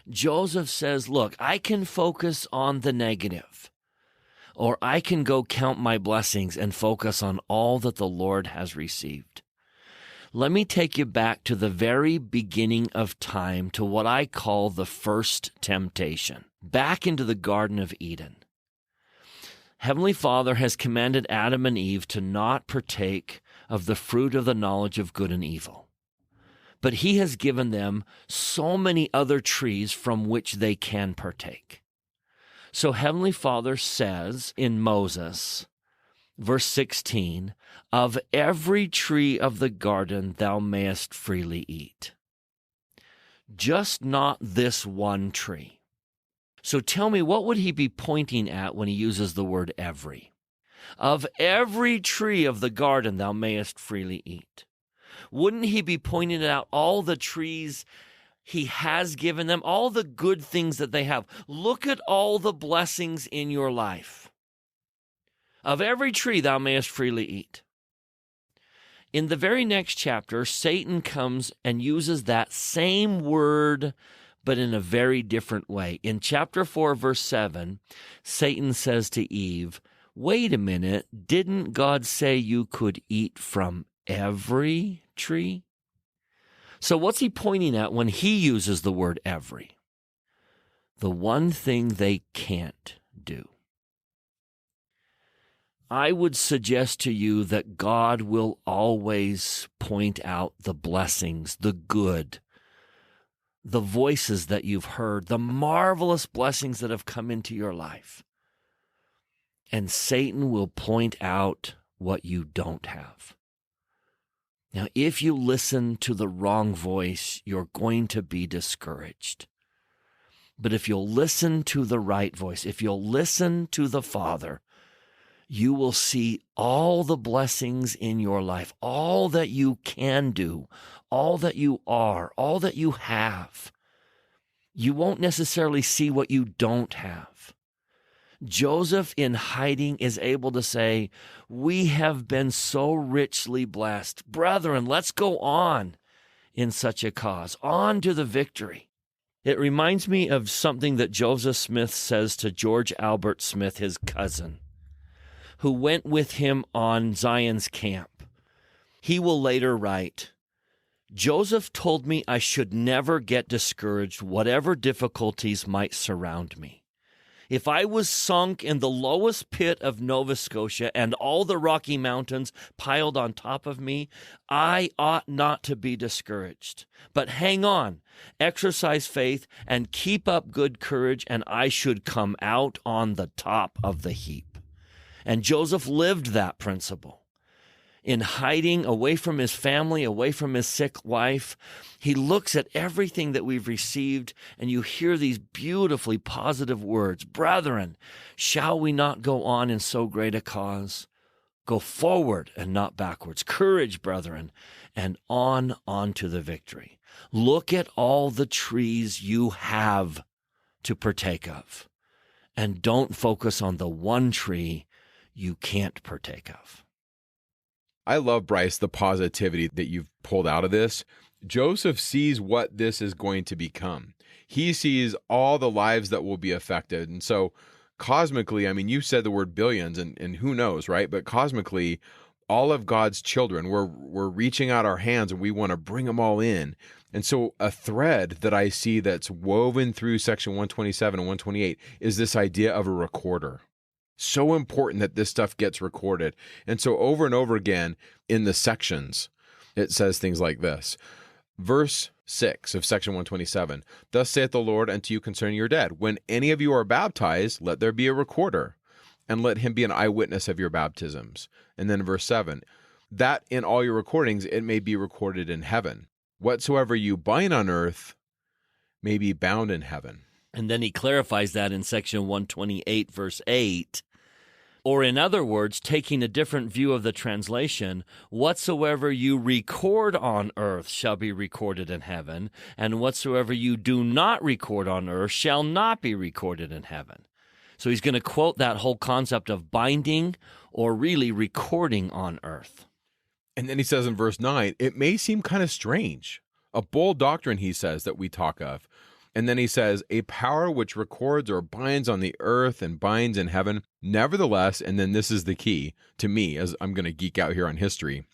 Joseph says, look, I can focus on the negative, or I can go count my blessings and focus on all that the Lord has received. Let me take you back to the very beginning of time, to what I call the first temptation, back into the Garden of Eden. Heavenly Father has commanded Adam and Eve to not partake of the fruit of the knowledge of good and evil. But he has given them so many other trees from which they can partake. So Heavenly Father says in Moses, Verse 16, of every tree of the garden thou mayest freely eat. Just not this one tree. So tell me, what would he be pointing at when he uses the word every? Of every tree of the garden thou mayest freely eat. Wouldn't he be pointing out all the trees he has given them, all the good things that they have? Look at all the blessings in your life. Of every tree thou mayest freely eat. In the very next chapter, Satan comes and uses that same word, but in a very different way. In chapter 4, verse 7, Satan says to Eve, wait a minute, didn't God say you could eat from every tree? So what's he pointing at when he uses the word every? The one thing they can't do. I would suggest to you that God will always point out the blessings, the good, the voices that you've heard, the marvelous blessings that have come into your life. And Satan will point out what you don't have. Now, if you listen to the wrong voice, you're going to be discouraged. But if you'll listen to the right voice, if you'll listen to the Father, you will see all the blessings in your life, all that you can do, all that you are, all that you have. You won't necessarily see what you don't have. Joseph, in hiding, is able to say, we have been so richly blessed. Brethren, let's go on in such a cause, on to the victory. It reminds me of something that Joseph Smith says to George Albert Smith, his cousin, who went with him on Zion's camp. He will later write, Joseph told me I should never get discouraged, whatever difficulties might surround me. If I was sunk in the lowest pit of Nova Scotia and all the Rocky Mountains piled on top of me, I ought not to be discouraged. But hang on, exercise faith, and keep up good courage, and I should come out on the top of the heap. And Joseph lived that principle. In hiding away from his family, away from his sick wife, he looks at everything that we've received, and you hear these beautifully positive words. Brethren, shall we not go on in so great a cause? Go forward and not backwards. Courage, brethren, and on to the victory. Look at all the trees you have to partake of, and don't focus on the one tree you can't partake of. I love, Bryce, the positivity that you've pulled out of this. Joseph sees what this is going to become. He sees all the lives that will be affected. And so cosmically, I mean, you said the word billions, and who knows, right? But cosmically, all of God's children, we're reaching out our hands and we want to bring them all in. And so a thread that I see that's woven through section 127 and 128 is this idea of a recorder. So important that this stuff gets recorded. And so over and over again in the sections, it says things like this. Verse 6 of section 127, thus saith the Lord unto you concerning your dead, when any of you are baptized, let there be a recorder, and let him be an eyewitness of your baptisms. And then verse 7, that in all your recordings it may be recorded in heaven. Whatsoever you bind on earth may be bound in heaven. And then he clarifies that in section 128, verse 8. Or in other words, taking a different view of the translation, whatsoever you record on earth shall be recorded in heaven, and whatsoever you do not record on earth shall not be recorded in heaven. So he's going to quote that whole concept of binding or really recording on earth. And then he says in verse 9, it may seem kind of strange, a bold doctrine, he says, that we talk of. And then he says, a power which records or binds on the earth and binds in heaven. Nevertheless, and then this is the key to me, as I'm going to geek out here on history,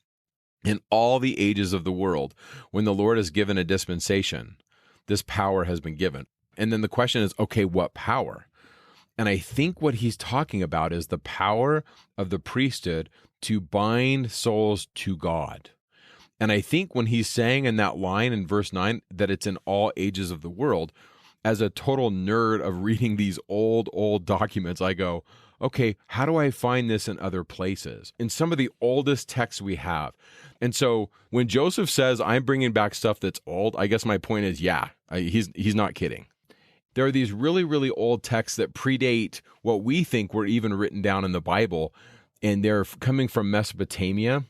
in all the ages of the world, when the Lord has given a dispensation, this power has been given. And then the question is, okay, what power? And I think what he's talking about is the power of the priesthood to bind souls to God. And I think when he's saying in that line in verse 9 that it's in all ages of the world, as a total nerd of reading these old documents, I go, okay, how do I find this in other places? In some of the oldest texts we have. And so when Joseph says, I'm bringing back stuff that's old, I guess my point is, he's not kidding. There are these really, really old texts that predate what we think were even written down in the Bible, and they're coming from Mesopotamia,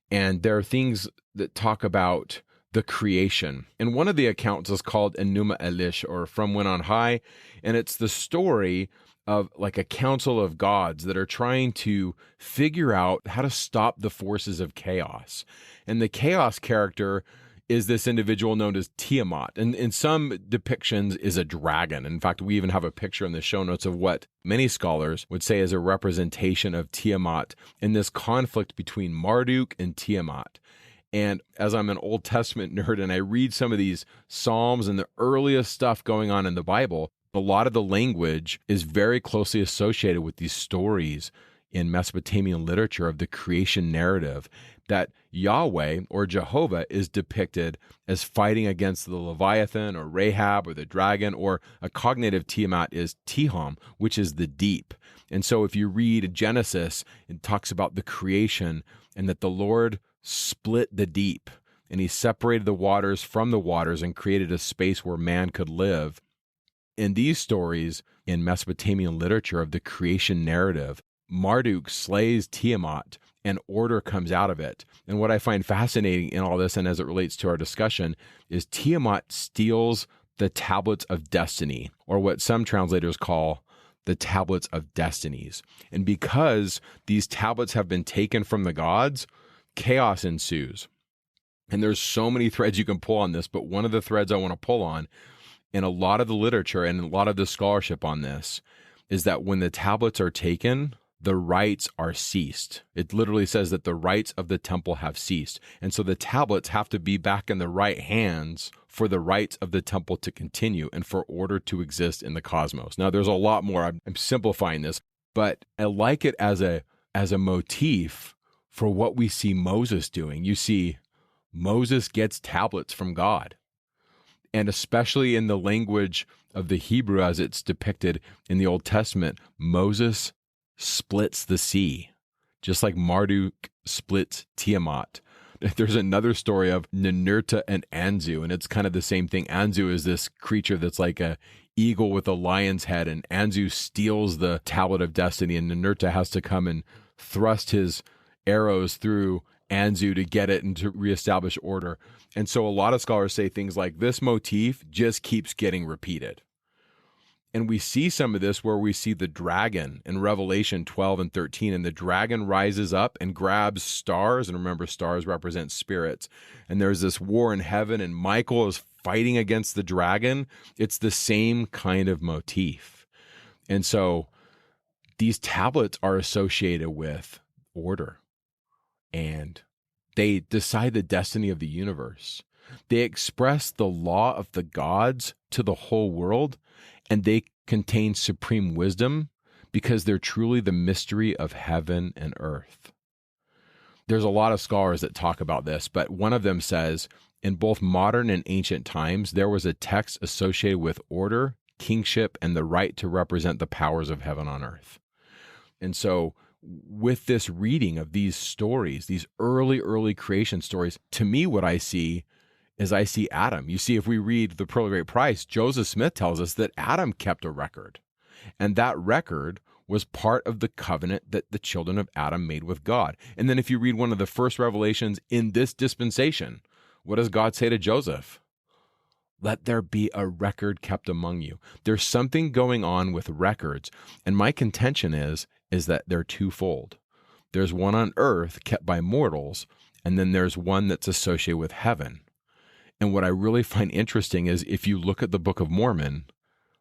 and there are things that talk about the creation. And one of the accounts is called Enuma Elish, or From When on High, and it's the story of like a council of gods that are trying to figure out how to stop the forces of chaos. And the chaos character is this individual known as Tiamat, and in some depictions is a dragon. In fact, we even have a picture in the show notes of what many scholars would say is a representation of Tiamat in this conflict between Marduk and Tiamat. And as I'm an Old Testament nerd and I read some of these Psalms and the earliest stuff going on in the Bible, a lot of the language is very closely associated with these stories in Mesopotamian literature of the creation narrative, that Yahweh or Jehovah is depicted as fighting against the Leviathan or Rahab or the dragon, or a cognitive Tiamat is Tiham, which is the deep. And so if you read Genesis, it talks about the creation and that the Lord split the deep and he separated the waters from the waters and created a space where man could live. In these stories in Mesopotamian literature of the creation narrative, Marduk slays Tiamat and order comes out of it. And what I find fascinating in all this, and as it relates to our discussion, is Tiamat steals the tablets of destiny, or what some translators call the tablets of destinies. And because these tablets have been taken from the gods, chaos ensues. And there's so many threads you can pull on this, but one of the threads I want to pull on in a lot of the literature and a lot of the scholarship on this is that when the tablets are taken, the rites are ceased. It literally says that the rites of the temple have ceased. And so the tablets have to be back in the right hands for the rites of the temple to continue and for order to exist in the cosmos. Now, there's a lot more. I'm simplifying this, but I like it as a motif for what we see Moses doing. You see, Moses gets tablets from God. And especially in the language of the Hebrew as it's depicted in the Old Testament, Moses splits the sea, just like Marduk splits Tiamat. There's another story of Ninurta and Anzu, and it's kind of the same thing. Anzu is this creature that's like a eagle with a lion's head, and Anzu steals the tablet of destiny, and Ninurta has to come and thrust his arrows through Anzu to get it and to reestablish order. And so a lot of scholars say things like this motif just keeps getting repeated. And we see some of this where we see the dragon in Revelation 12 and 13, and the dragon rises up and grabs stars. And remember, stars represent spirits. And there's this war in heaven, and Michael is fighting against the dragon. It's the same kind of motif. And so these tablets are associated with order, and they decide the destiny of the universe. They express the law of the gods to the whole world, and they contain supreme wisdom because they're truly the mystery of heaven and earth. There's a lot of scholars that talk about this, but one of them says, in both modern and ancient times, there was a text associated with order, kingship, and the right to represent the powers of heaven on earth. And so with this reading of these stories, these early creation stories, to me, what I see is I see Adam. You see, if we read The Pearl of Great Price, Joseph Smith tells us that Adam kept a record, and that record was part of the covenant that the children of Adam made with God. And then if you read one of the first revelations in this dispensation, what does God say to Joseph? Let there be a record kept among you. There's something going on with records, and my contention is that they're twofold. There's one on earth kept by mortals, and then there's one that's associated with heaven. And what I really find interesting is if you look at the Book of Mormon,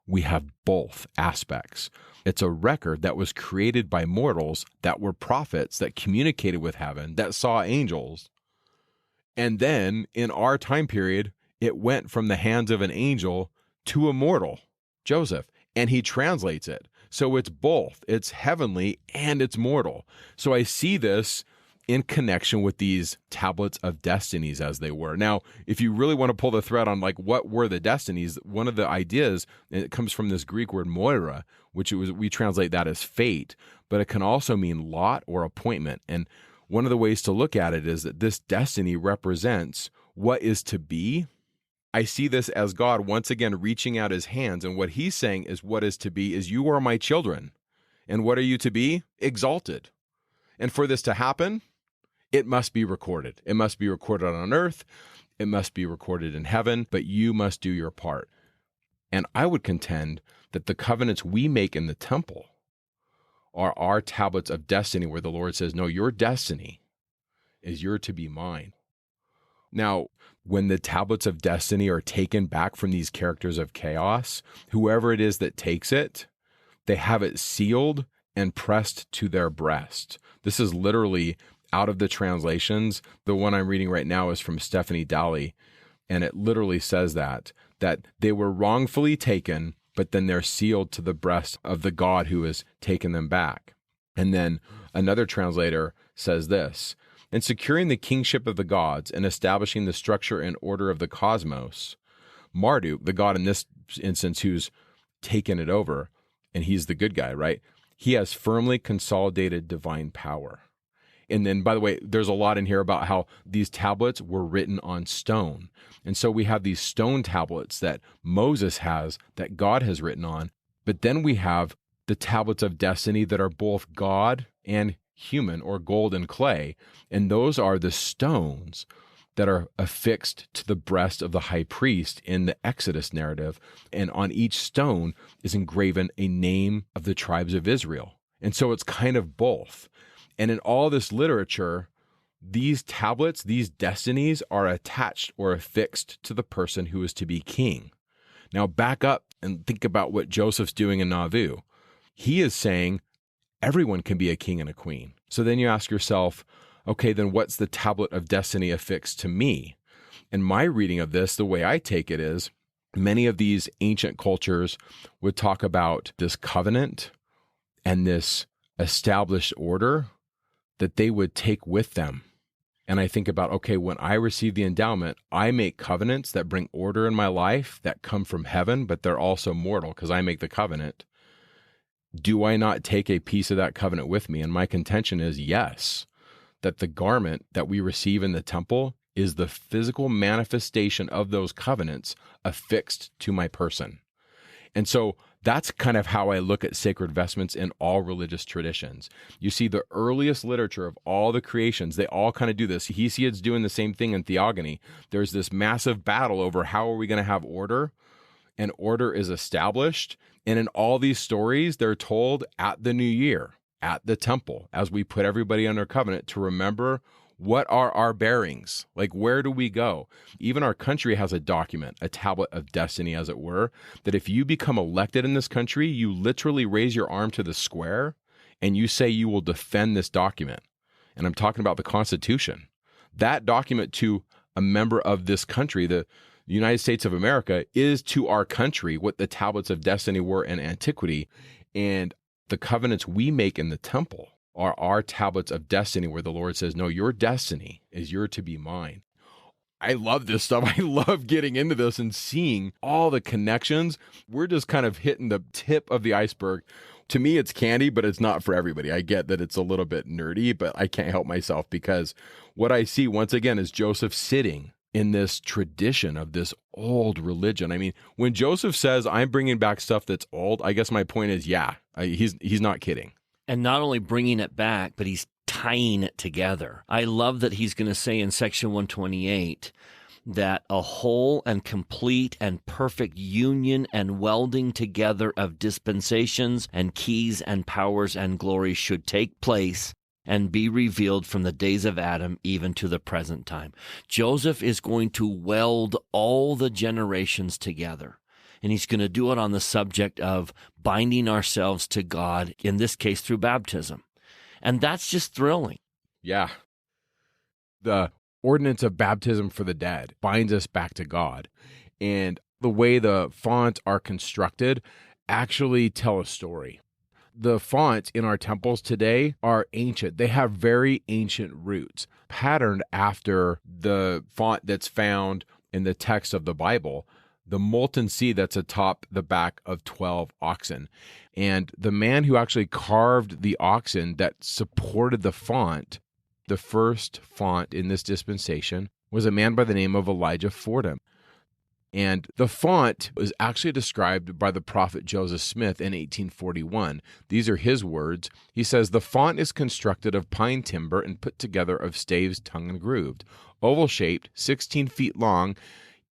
we have both aspects. It's a record that was created by mortals that were prophets that communicated with heaven, that saw angels. And then in our time period, it went from the hands of an angel to a mortal, Joseph, and he translates it. So it's both. It's heavenly and it's mortal. So I see this in connection with these tablets of destinies as they were. Now, if you really want to pull the thread on like what were the destinies, one of the ideas, and it comes from this Greek word moira, which we translate that as fate, but it can also mean lot or appointment. And one of the ways to look at it is that this destiny represents what is to be. I see this as God once again reaching out his hands, and what he's saying is what is to be is you are my children. And what are you to be? Exalted. And for this to happen, it must be recorded. It must be recorded on earth. It must be recorded in heaven, but you must do your part. And I would contend that the covenants we make in the temple are our tablets of destiny where the Lord says, no, your destiny is you're to be mine. Now, when the tablets of destiny are taken back from these characters of chaos, whoever it is that takes it, they have it sealed and pressed to their breast. This is literally out of the translations. The one I'm reading right now is from Stephanie Daly, and it literally says that they were wrongfully taken, but then they're sealed to the breast of the God who has taken them back. And then another translator says this, in securing the kingship of the gods and establishing the structure and order of the cosmos, Marduk, the god in this instance who's taken it over, and he's the good guy, right? He has firmly consolidated divine power. And then, by the way, there's a lot in here about how these tablets were written on stone. And so we have these stone tablets that Moses has, that God has written on. But then we have the tablets of destiny that are both God and human, or gold and clay. And those are the stones that are affixed to the breast of the high priest in the Exodus narrative. And on each stone is engraven a name of the tribes of Israel. And so it's kind of both. And in all this literature, these tablets, these destinies are attached or affixed to the person who is to be king. Now back up and think about what Joseph's doing in Nauvoo. He is saying everyone can be a king and a queen. So then you ask yourself, okay, then what's the tablet of destiny affixed to me? And my reading of this, the way I take it is, many of these ancient cultures would talk about this covenant and this established order that they would take with them. And I think about, okay, when I receive the endowment, I make covenants that bring order in my life that come from heaven, but they're also mortal because I make the covenant. Do I not take a piece of that covenant with me? And my contention is yes, that the garment that we receive in the temple is the physical manifestation of those covenants affixed to my person. And so that's kind of how I look at sacred vestments in all religious traditions. You see, the earliest literature of all the creations, they all kind of do this. Hesiod's doing the same thing in Theogony. There's this massive battle over how are we going to have order, and order is established. And in all these stories, they're told at the new year, at the temple, as we put everybody under covenant to remember what are our bearings? Like, where do we go? Even our country has a document, a tablet of destiny, as it were, that if you become elected in this country, you literally raise your arm to the square and you say you will defend this document. And I'm talking about the Constitution. That document to a member of this country, the United States of America, is to our country what the tablets of destiny were in antiquity. And the covenants we make in the temple are our tablets of destiny where the Lord says, no, your destiny is you're to be mine. I love this stuff. I love getting into this and seeing all the connections. We're just kind of hitting the tip of the iceberg. To me, it's candy, but it's not for everybody. I get that it's a little bit nerdy, but I can't help myself because what I see once again is Joseph sitting in this tradition of this old religion. I mean, when Joseph says, I'm bringing back stuff that's old, I guess my point is, he's not kidding. And not only bringing it back, but he's tying it together. I love that he's going to say in section 128 that a whole and complete and perfect union and welding together of dispensations and keys and powers and glories should take place and be revealed from the days of Adam even to the present time. Joseph is going to weld all the generations together. And he's going to do it on the subject of binding ourselves to God, in this case through baptism. And that's just thrilling. Yeah. The ordinance of baptism for the dead binds us back to God. And the way the fonts are constructed actually tell a story. The fonts in our temples today are ancient. They have very ancient roots, patterned after the font that's found in the text of the Bible, the molten sea that's atop the back of 12 oxen. And the man who actually carved the oxen that supported the font, the first font in this dispensation, was a man by the name of Elijah Fordham. And the font was actually described by the prophet Joseph Smith in 1841. These are his words. He says, "The font is constructed of pine timber and put together of staves tongue and grooved, oval-shaped, 16 feet long,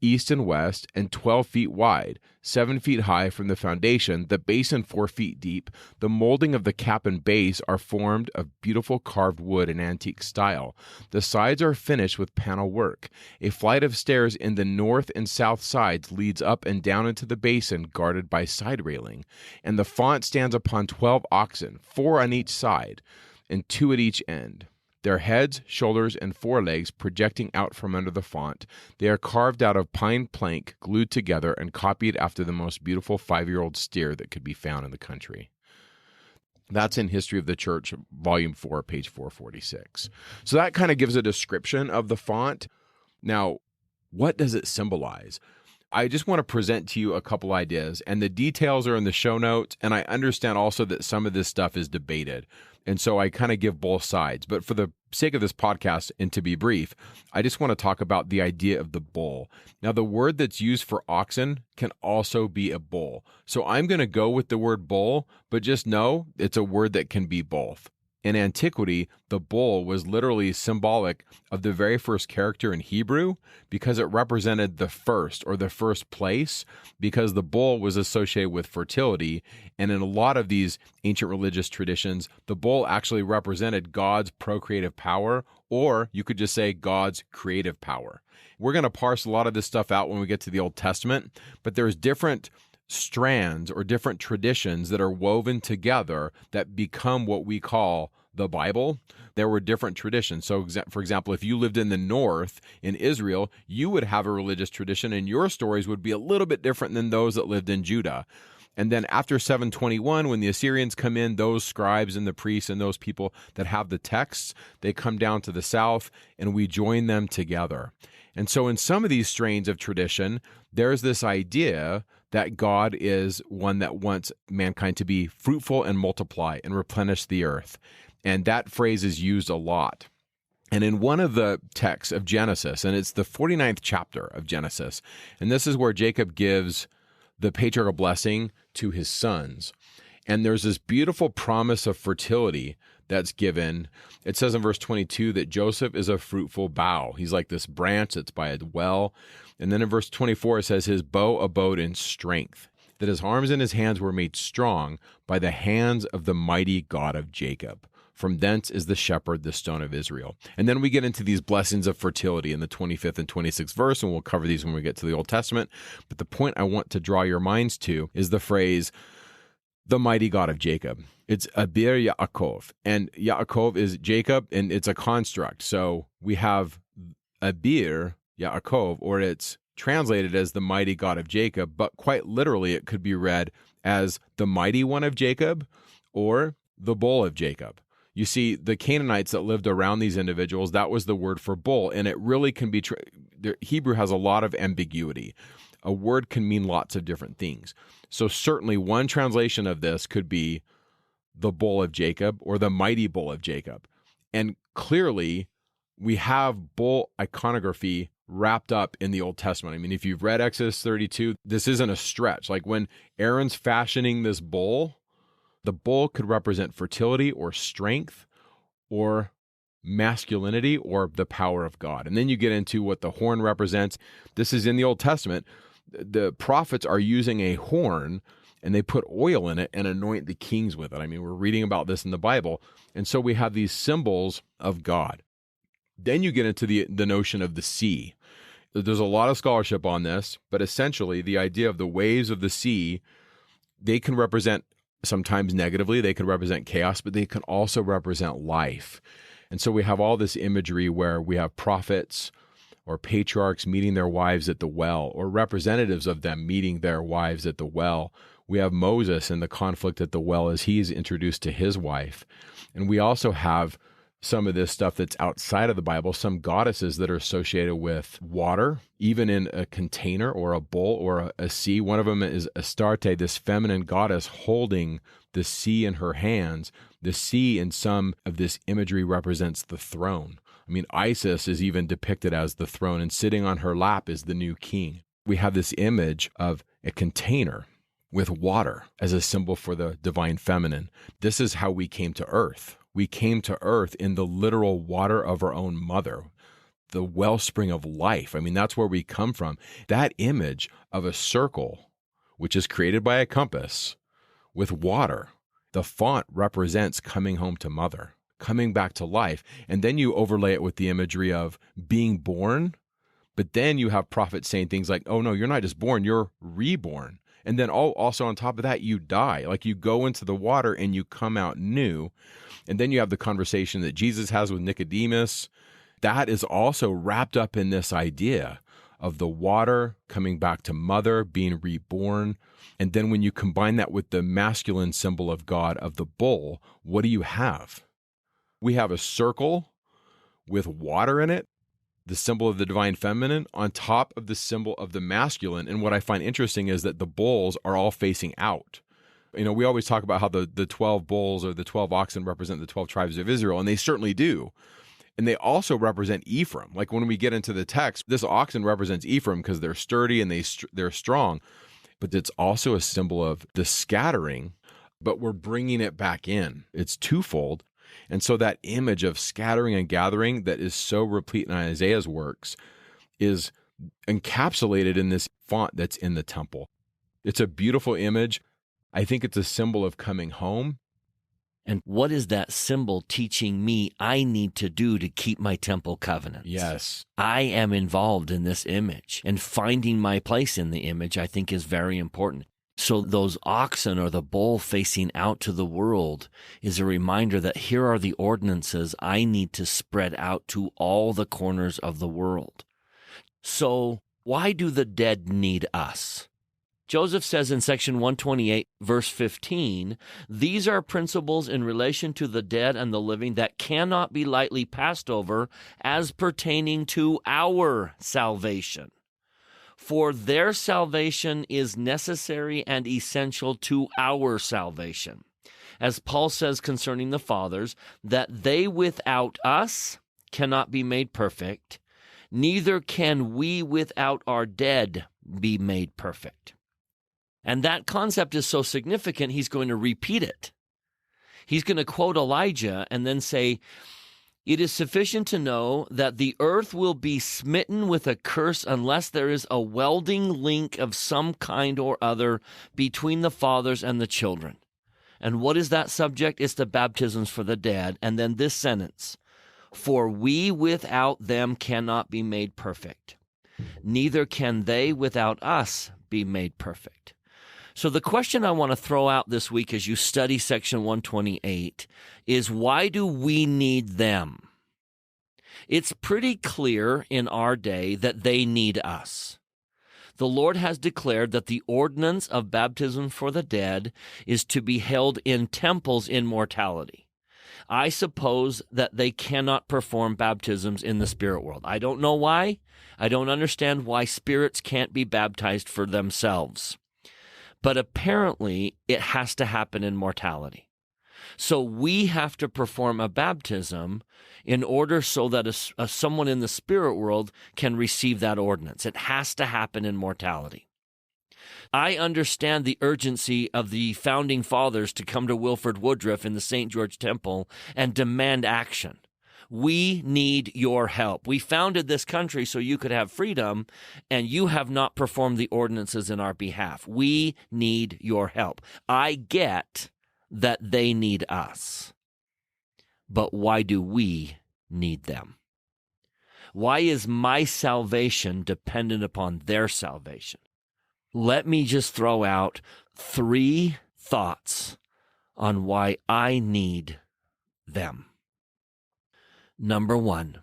east and west, and 12 feet wide, 7 feet high from the foundation, the basin 4 feet deep. The molding of the cap and base are formed of beautiful carved wood in antique style. The sides are finished with panel work. A flight of stairs in the north and south sides leads up and down into the basin, guarded by side railing. And the font stands upon 12 oxen, 4 on each side, and 2 at each end. Their heads, shoulders, and forelegs projecting out from under the font. They are carved out of pine plank, glued together, and copied after the most beautiful 5-year-old steer that could be found in the country." That's in History of the Church, Volume 4, page 446. So that kind of gives a description of the font. Now, what does it symbolize? I just want to present to you a couple ideas, and the details are in the show notes, and I understand also that some of this stuff is debated. And so I kind of give both sides. But for the sake of this podcast, and to be brief, I just want to talk about the idea of the bull. Now, the word that's used for oxen can also be a bull. So I'm going to go with the word bull, but just know it's a word that can be both. In antiquity, the bull was literally symbolic of the very first character in Hebrew because it represented the first or the first place, because the bull was associated with fertility. And in a lot of these ancient religious traditions, the bull actually represented God's procreative power, or you could just say God's creative power. We're going to parse a lot of this stuff out when we get to the Old Testament, but there's different strands or different traditions that are woven together that become what we call the Bible. There were different traditions. So, for example, if you lived in the north in Israel, you would have a religious tradition, and your stories would be a little bit different than those that lived in Judah. And then after 721, when the Assyrians come in, those scribes and the priests and those people that have the texts, they come down to the south, and we join them together. And so in some of these strains of tradition, there's this idea that God is one that wants mankind to be fruitful and multiply and replenish the earth. And that phrase is used a lot. And in one of the texts of Genesis, and it's the 49th chapter of Genesis, and this is where Jacob gives the patriarchal blessing to his sons. And there's this beautiful promise of fertility that's given. It says in verse 22 that Joseph is a fruitful bough. He's like this branch that's by a well. And then in verse 24, it says his bow abode in strength, that his arms and his hands were made strong by the hands of the mighty God of Jacob. From thence is the shepherd, the stone of Israel. And then we get into these blessings of fertility in the 25th and 26th verse, and we'll cover these when we get to the Old Testament. But the point I want to draw your minds to is the phrase, the mighty God of Jacob. It's Abir Yaakov, and Yaakov is Jacob, and it's a construct. So we have Abir Yaakov, or it's translated as the mighty God of Jacob, but quite literally it could be read as the mighty one of Jacob or the bull of Jacob. You see, the Canaanites that lived around these individuals, that was the word for bull, and it really can be, Hebrew has a lot of ambiguity. A word can mean lots of different things. So certainly one translation of this could be the bull of Jacob or the mighty bull of Jacob. And clearly, we have bull iconography wrapped up in the Old Testament. I mean, if you've read Exodus 32, this isn't a stretch. Like when Aaron's fashioning this bull, the bull could represent fertility or strength or masculinity or the power of God. And then you get into what the horn represents. This is in the Old Testament. The prophets are using a horn, and they put oil in it and anoint the kings with it. I mean, we're reading about this in the Bible. And so we have these symbols of God. Then you get into the notion of the sea. There's a lot of scholarship on this, but essentially the idea of the waves of the sea, they can represent sometimes negatively, they can represent chaos, but they can also represent life. And so we have all this imagery where we have prophets or patriarchs meeting their wives at the well, or representatives of them meeting their wives at the well. We have Moses and the conflict at the well as he's introduced to his wife. And we also have some of this stuff that's outside of the Bible, some goddesses that are associated with water, even in a container or a bowl or a sea. One of them is Astarte, this feminine goddess holding the sea in her hands. The sea in some of this imagery represents the throne. I mean, Isis is even depicted as the throne, and sitting on her lap is the new king. We have this image of a container with water as a symbol for the divine feminine. This is how we came to earth. We came to earth in the literal water of our own mother, the wellspring of life. I mean, that's where we come from. That image of a circle, which is created by a compass with water, the font represents coming home to mother, coming back to life. And then you overlay it with the imagery of being born, but then you have prophets saying things like, oh no, you're not just born, you're reborn. And then also on top of that, you die. Like you go into the water and you come out new. And then you have the conversation that Jesus has with Nicodemus. That is also wrapped up in this idea of the water coming back to mother, being reborn. And then when you combine that with the masculine symbol of God, of the bull, what do you have? We have a circle with water in it, the symbol of the divine feminine, on top of the symbol of the masculine. And what I find interesting is that the bulls are all facing out. You know, we always talk about how the 12 bulls or the 12 oxen represent the 12 tribes of Israel, and they certainly do. And they also represent Ephraim. Like when we get into the text, this oxen represents Ephraim because they're sturdy and they're strong. But it's also a symbol of the scattering, but we're bringing it back in. It's twofold. And so that image of scattering and gathering that is so replete in Isaiah's works is encapsulated in this font that's in the temple. It's a beautiful image. I think it's a symbol of coming home. And what is that symbol teaching me I need to do to keep my temple covenants? Yes. I am involved in this image, and finding my place in the image I think is very important. So those oxen or the bull facing out to the world is a reminder that here are the ordinances I need to spread out to all the corners of the world. So why do the dead need us? Joseph says in section 128, verse 15, these are principles in relation to the dead and the living that cannot be lightly passed over as pertaining to our salvation. For their salvation is necessary and essential to our salvation. As Paul says concerning the fathers, that they without us cannot be made perfect, neither can we without our dead be made perfect. And that concept is so significant, he's going to repeat it. He's going to quote Elijah and then say, it is sufficient to know that the earth will be smitten with a curse unless there is a welding link of some kind or other between the fathers and the children. And what is that subject? It's the baptisms for the dead. And then this sentence, for we without them cannot be made perfect, neither can they without us be made perfect. So the question I want to throw out this week as you study section 128 is, why do we need them? It's pretty clear in our day that they need us. The Lord has declared that the ordinance of baptism for the dead is to be held in temples in mortality. I suppose that they cannot perform baptisms in the spirit world. I don't know why. I don't understand why spirits can't be baptized for themselves. But apparently, it has to happen in mortality. So we have to perform a baptism in order so that someone in the spirit world can receive that ordinance. It has to happen in mortality. I understand the urgency of the founding fathers to come to Wilford Woodruff in the St. George Temple and demand action. We need your help. We founded this country so you could have freedom, and you have not performed the ordinances in our behalf. We need your help. I get that they need us, but why do we need them? Why is my salvation dependent upon their salvation? Let me just throw out 3 thoughts on why I need them. Number 1,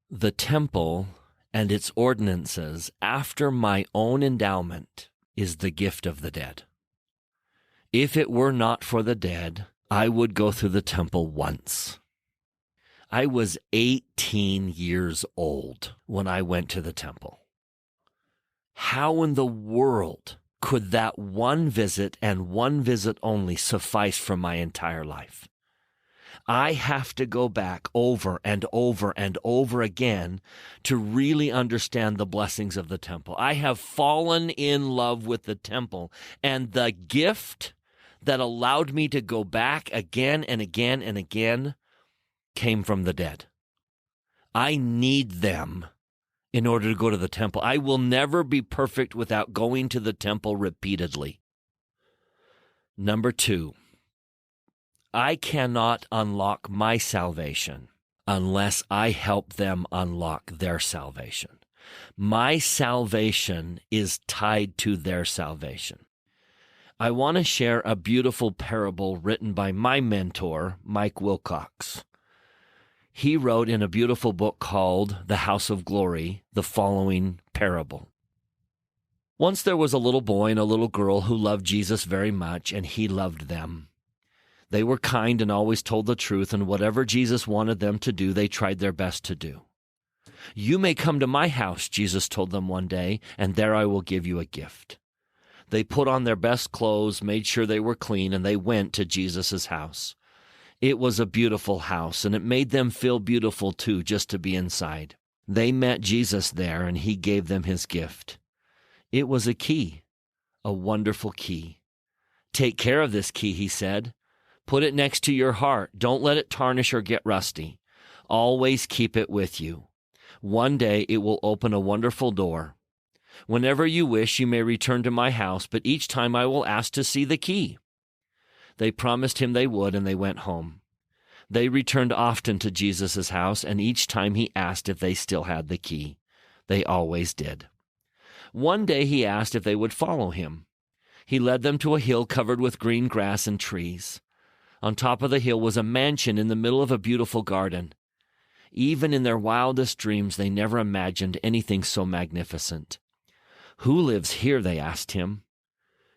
the temple and its ordinances after my own endowment is the gift of the dead. If it were not for the dead, I would go through the temple once. I was 18 years old when I went to the temple. How in the world could that one visit and one visit only suffice for my entire life? I have to go back over and over and over again to really understand the blessings of the temple. I have fallen in love with the temple, and the gift that allowed me to go back again and again and again came from the dead. I need them in order to go to the temple. I will never be perfect without going to the temple repeatedly. Number 2, I cannot unlock my salvation unless I help them unlock their salvation. My salvation is tied to their salvation. I want to share a beautiful parable written by my mentor, Mike Wilcox. He wrote in a beautiful book called The House of Glory the following parable. Once there was a little boy and a little girl who loved Jesus very much, and he loved them. They were kind and always told the truth, and whatever Jesus wanted them to do, they tried their best to do. You may come to my house, Jesus told them one day, and there I will give you a gift. They put on their best clothes, made sure they were clean, and they went to Jesus' house. It was a beautiful house, and it made them feel beautiful too, just to be inside. They met Jesus there, and he gave them his gift. It was a key, a wonderful key. Take care of this key, he said. Put it next to your heart. Don't let it tarnish or get rusty. Always keep it with you. One day it will open a wonderful door. Whenever you wish, you may return to my house, but each time I will ask to see the key. They promised him they would, and they went home. They returned often to Jesus' house, and each time he asked if they still had the key. They always did. One day he asked if they would follow him. He led them to a hill covered with green grass and trees. On top of the hill was a mansion in the middle of a beautiful garden. Even in their wildest dreams, they never imagined anything so magnificent. Who lives here? They asked him.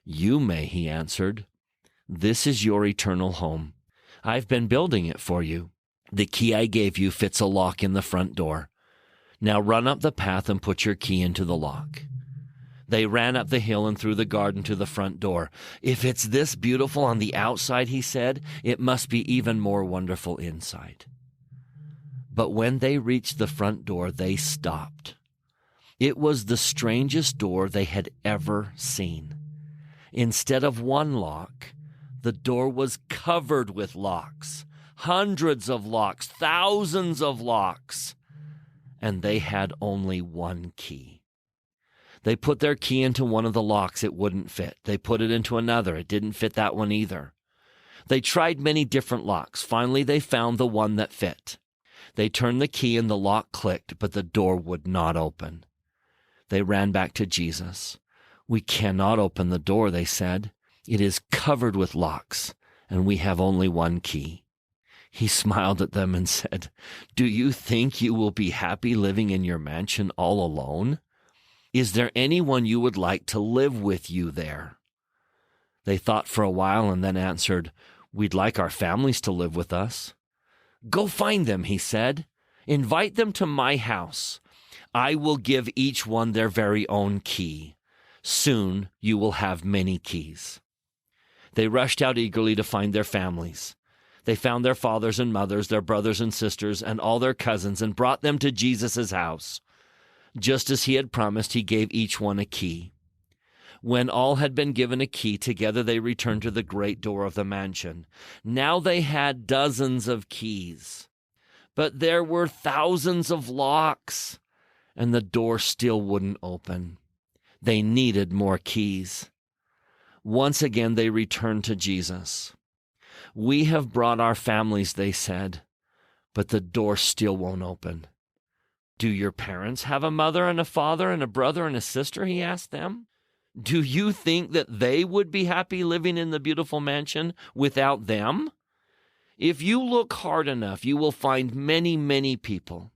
You may, he answered. This is your eternal home. I've been building it for you. The key I gave you fits a lock in the front door. Now run up the path and put your key into the lock. They ran up the hill and through the garden to the front door. If it's this beautiful on the outside, he said, it must be even more wonderful inside. But when they reached the front door, they stopped. It was the strangest door they had ever seen. Instead of one lock, the door was covered with locks, hundreds of locks, thousands of locks, and they had only one key. They put their key into one of the locks, it wouldn't fit. They put it into another, it didn't fit that one either. They tried many different locks. Finally, they found the one that fit. They turned the key and the lock clicked, but the door would not open. They ran back to Jesus. We cannot open the door, they said. It is covered with locks, and we have only one key. He smiled at them and said, Do you think you will be happy living in your mansion all alone? Is there anyone you would like to live with you there? They thought for a while and then answered, We'd like our families to live with us. Go find them, he said. Invite them to my house. I will give each one their very own key. Soon you will have many keys. They rushed out eagerly to find their families. They found their fathers and mothers, their brothers and sisters, and all their cousins, and brought them to Jesus' house. Just as he had promised, he gave each one a key. When all had been given a key, together they returned to the great door of the mansion. Now they had dozens of keys, but there were thousands of locks, and the door still wouldn't open. They needed more keys. Once again, they returned to Jesus. We have brought our families, they said, but the door still won't open. Do your parents have a mother and a father and a brother and a sister? He asked them. Do you think that they would be happy living in the beautiful mansion without them? If you look hard enough, you will find many, many people.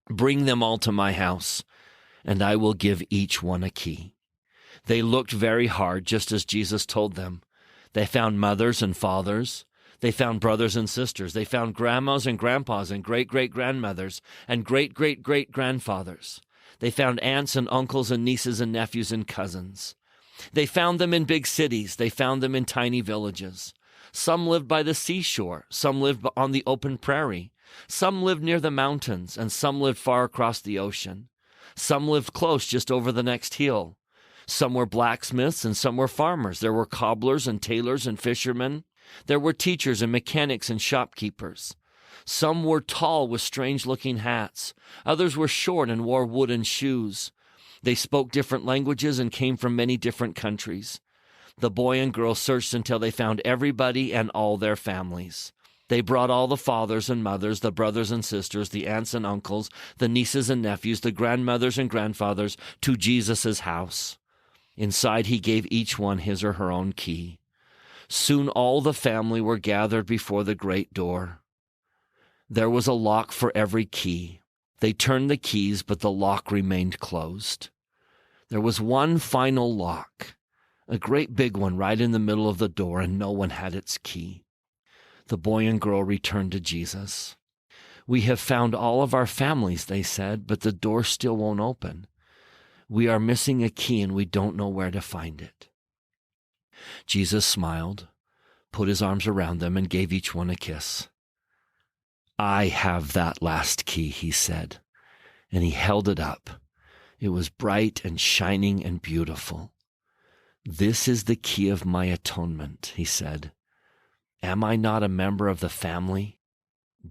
Bring them all to my house, and I will give each one a key. They looked very hard, just as Jesus told them. They found mothers and fathers. They found brothers and sisters. They found grandmas and grandpas and great-great-grandmothers and great-great-great-grandfathers. They found aunts and uncles and nieces and nephews and cousins. They found them in big cities. They found them in tiny villages. Some lived by the seashore. Some lived on the open prairie. Some lived near the mountains, and some lived far across the ocean. Some lived close, just over the next hill. Some were blacksmiths, and some were farmers. There were cobblers and tailors and fishermen. There were teachers and mechanics and shopkeepers. Some were tall with strange-looking hats. Others were short and wore wooden shoes. They spoke different languages and came from many different countries. The boy and girl searched until they found everybody and all their families. They brought all the fathers and mothers, the brothers and sisters, the aunts and uncles, the nieces and nephews, the grandmothers and grandfathers to Jesus' house. Inside he gave each one his or her own key. Soon all the family were gathered before the great door. There was a lock for every key. They turned the keys, but the lock remained closed. There was one final lock, a great big one right in the middle of the door, and no one had its key. The boy and girl returned to Jesus. "We have found all of our families," they said, "but the door still won't open. We are missing a key and we don't know where to find it." Jesus smiled, put his arms around them, and gave each one a kiss. "I have that last key," he said, and he held it up. It was bright and shining and beautiful. "This is the key of my atonement," he said. "Am I not a member of the family?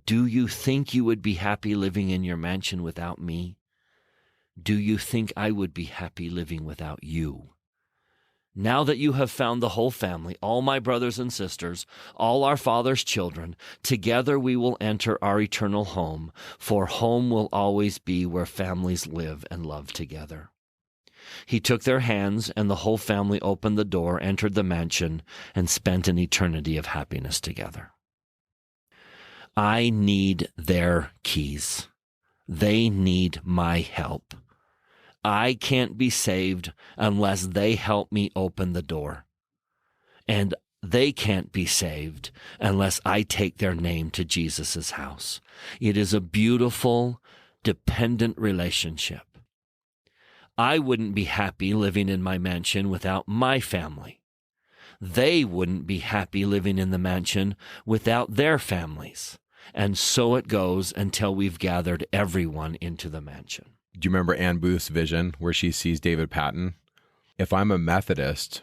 Do you think you would be happy living in your mansion without me? Do you think I would be happy living without you? Now that you have found the whole family, all my brothers and sisters, all our Father's children, together we will enter our eternal home, for home will always be where families live and love together." He took their hands, and the whole family opened the door, entered the mansion, and spent an eternity of happiness together. I need their keys. They need my help. I can't be saved unless they help me open the door. And they can't be saved unless I take their name to Jesus' house. It is a beautiful, dependent relationship. I wouldn't be happy living in my mansion without my family. They wouldn't be happy living in the mansion without their families. And so it goes until we've gathered everyone into the mansion. Do you remember Ann Booth's vision where she sees David Patton? If I'm a Methodist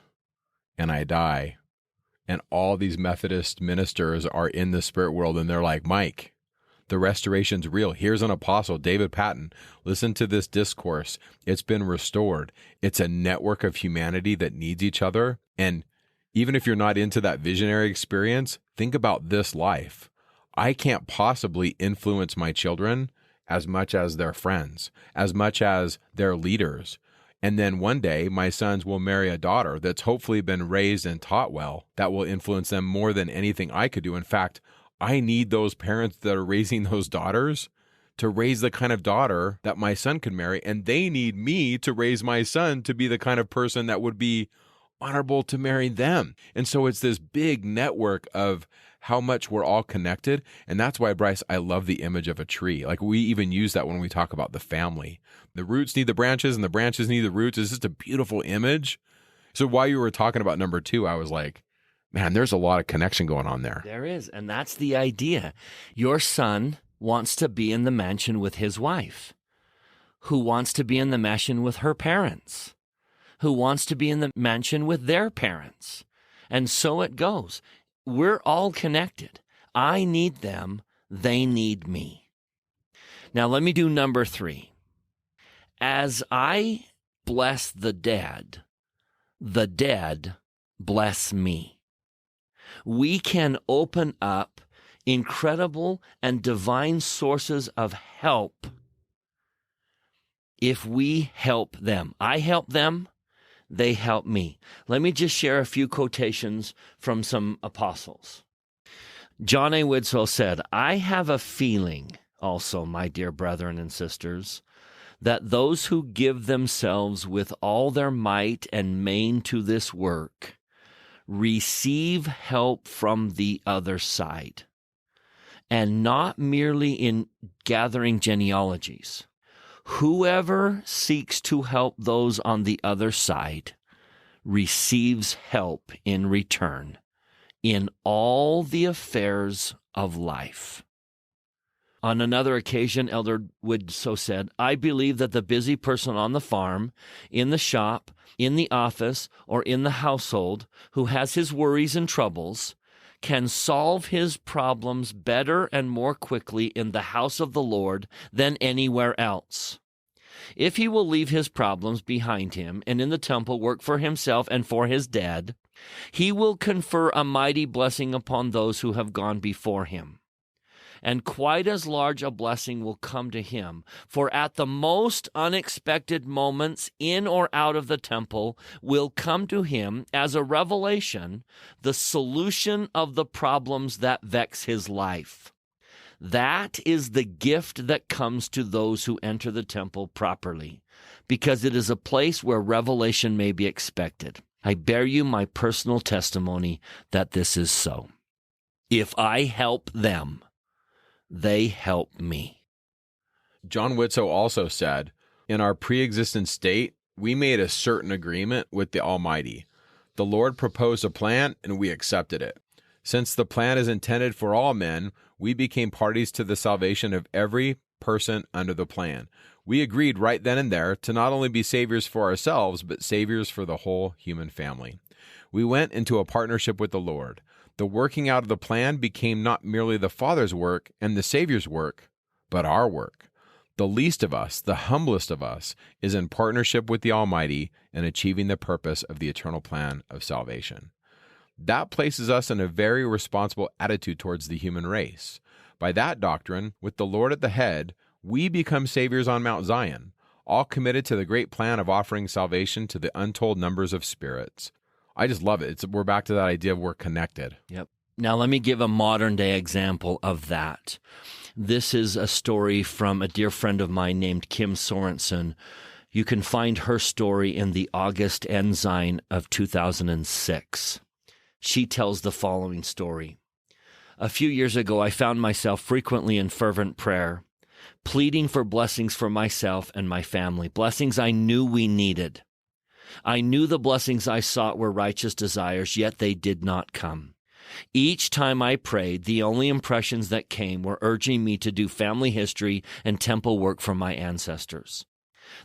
and I die, and all these Methodist ministers are in the spirit world and they're like, "Mike, the restoration's real. Here's an apostle, David Patton. Listen to this discourse. It's been restored. It's a network of humanity that needs each other. And even if you're not into that visionary experience, think about this life. I can't possibly influence my children as much as their friends, as much as their leaders. And then one day my sons will marry a daughter that's hopefully been raised and taught well, that will influence them more than anything I could do. In fact, I need those parents that are raising those daughters to raise the kind of daughter that my son could marry. And they need me to raise my son to be the kind of person that would be honorable to marry them. And so it's this big network of how much we're all connected. And that's why, Bryce, I love the image of a tree. Like, we even use that when we talk about the family. The roots need the branches and the branches need the roots. It's just a beautiful image. So while you were talking about number 2, I was like, man, there's a lot of connection going on there. There is, and that's the idea. Your son wants to be in the mansion with his wife, who wants to be in the mansion with her parents, who wants to be in the mansion with their parents. And so it goes. We're all connected. I need them. They need me. Now let me do number 3. As I bless the dead bless me. We can open up incredible and divine sources of help if we help them. I help them, they help me. Let me just share a few quotations from some apostles. John A. Widswell said, "I have a feeling also, my dear brethren and sisters, that those who give themselves with all their might and main to this work receive help from the other side, and not merely in gathering genealogies. Whoever seeks to help those on the other side receives help in return in all the affairs of life. On another occasion, Elder Wood so said, I believe that the busy person on the farm, in the shop, in the office, or in the household who has his worries and troubles can solve his problems better and more quickly in the house of the Lord than anywhere else. If he will leave his problems behind him and in the temple work for himself and for his dead, he will confer a mighty blessing upon those who have gone before him. And quite as large a blessing will come to him, for at the most unexpected moments in or out of the temple will come to him as a revelation the solution of the problems that vex his life. That is the gift that comes to those who enter the temple properly, because it is a place where revelation may be expected. I bear you my personal testimony that this is so. If I help them, they help me. John Whitsoe also said, in our pre-existent state, we made a certain agreement with the Almighty. The Lord proposed a plan, and we accepted it. Since the plan is intended for all men, we became parties to the salvation of every person under the plan. We agreed right then and there to not only be saviors for ourselves, but saviors for the whole human family. We went into a partnership with the Lord. The working out of the plan became not merely the Father's work and the Savior's work, but our work. The least of us, the humblest of us, is in partnership with the Almighty in achieving the purpose of the eternal plan of salvation. That places us in a very responsible attitude towards the human race. By that doctrine, with the Lord at the head, we become saviors on Mount Zion, all committed to the great plan of offering salvation to the untold numbers of spirits. I just love it. We're back to that idea of we're connected. Yep. Now let me give a modern day example of that. This is a story from a dear friend of mine named Kim Sorenson. You can find her story in the August Ensign of 2006. She tells the following story. A few years ago, I found myself frequently in fervent prayer, pleading for blessings for myself and my family, blessings I knew we needed. I knew the blessings I sought were righteous desires, yet they did not come. Each time I prayed, the only impressions that came were urging me to do family history and temple work for my ancestors.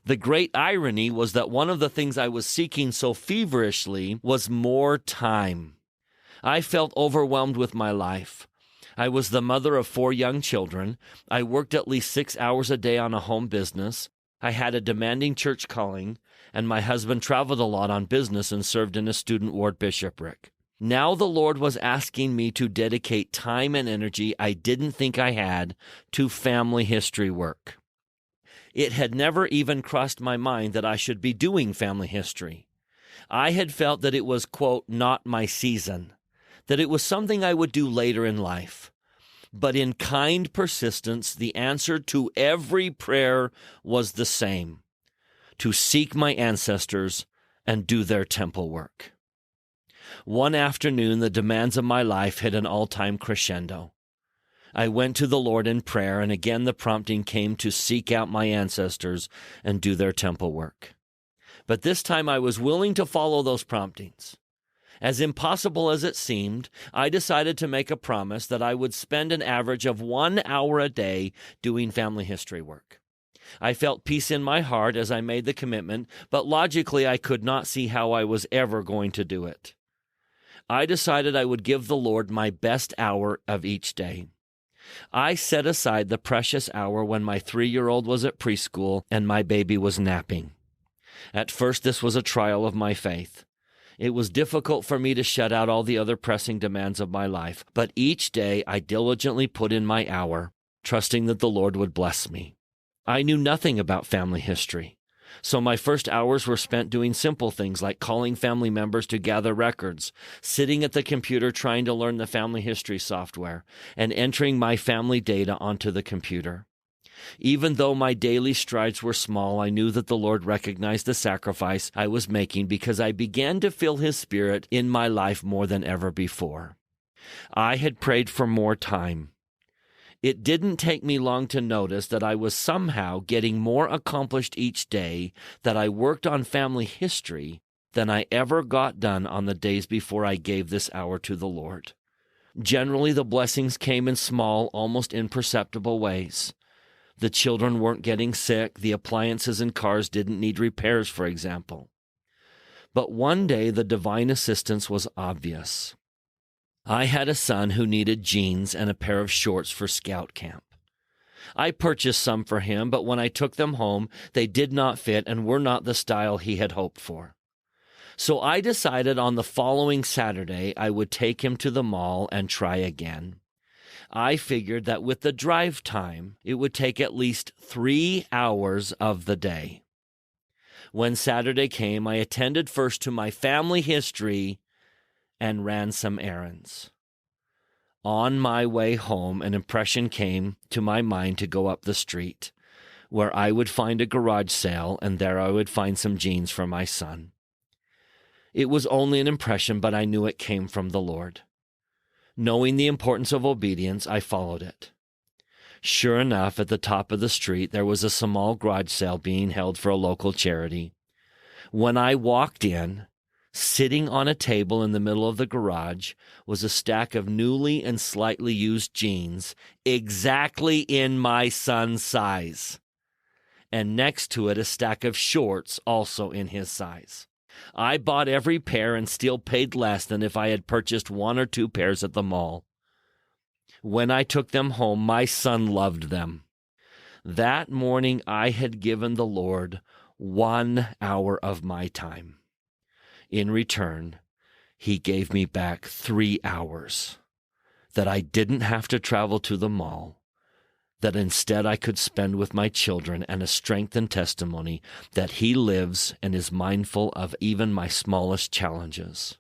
The great irony was that one of the things I was seeking so feverishly was more time. I felt overwhelmed with my life. I was the mother of 4 young children. I worked at least 6 hours a day on a home business. I had a demanding church calling, and my husband traveled a lot on business and served in a student ward bishopric. Now the Lord was asking me to dedicate time and energy I didn't think I had to family history work. It had never even crossed my mind that I should be doing family history. I had felt that it was, quote, not my season, that it was something I would do later in life. But in kind persistence, the answer to every prayer was the same: to seek my ancestors and do their temple work. One afternoon, the demands of my life hit an all-time crescendo. I went to the Lord in prayer, and again the prompting came to seek out my ancestors and do their temple work. But this time I was willing to follow those promptings. As impossible as it seemed, I decided to make a promise that I would spend an average of 1 hour a day doing family history work. I felt peace in my heart as I made the commitment, but logically I could not see how I was ever going to do it. I decided I would give the Lord my best hour of each day. I set aside the precious hour when my 3-year-old was at preschool and my baby was napping. At first, this was a trial of my faith. It was difficult for me to shut out all the other pressing demands of my life, but each day I diligently put in my hour, trusting that the Lord would bless me. I knew nothing about family history, so my first hours were spent doing simple things like calling family members to gather records, sitting at the computer trying to learn the family history software, and entering my family data onto the computer. Even though my daily strides were small, I knew that the Lord recognized the sacrifice I was making because I began to feel His Spirit in my life more than ever before. I had prayed for more time. It didn't take me long to notice that I was somehow getting more accomplished each day that I worked on family history than I ever got done on the days before I gave this hour to the Lord. Generally, the blessings came in small, almost imperceptible ways. The children weren't getting sick. The appliances and cars didn't need repairs, for example. But one day, the divine assistance was obvious. I had a son who needed jeans and a pair of shorts for scout camp. I purchased some for him, but when I took them home, they did not fit and were not the style he had hoped for. So I decided on the following Saturday I would take him to the mall and try again. I figured that with the drive time, it would take at least 3 hours of the day. When Saturday came, I attended first to my family history and ran some errands. On my way home, an impression came to my mind to go up the street, where I would find a garage sale, and there I would find some jeans for my son. It was only an impression, but I knew it came from the Lord. Knowing the importance of obedience, I followed it. Sure enough, at the top of the street, there was a small garage sale being held for a local charity. When I walked in, sitting on a table in the middle of the garage was a stack of newly and slightly used jeans, exactly in my son's size. And next to it, a stack of shorts, also in his size. I bought every pair and still paid less than if I had purchased 1 or 2 pairs at the mall. When I took them home, my son loved them. That morning, I had given the Lord 1 hour of my time. In return, He gave me back 3 hours that I didn't have to travel to the mall, that instead I could spend with my children, and a strength and testimony that He lives and is mindful of even my smallest challenges.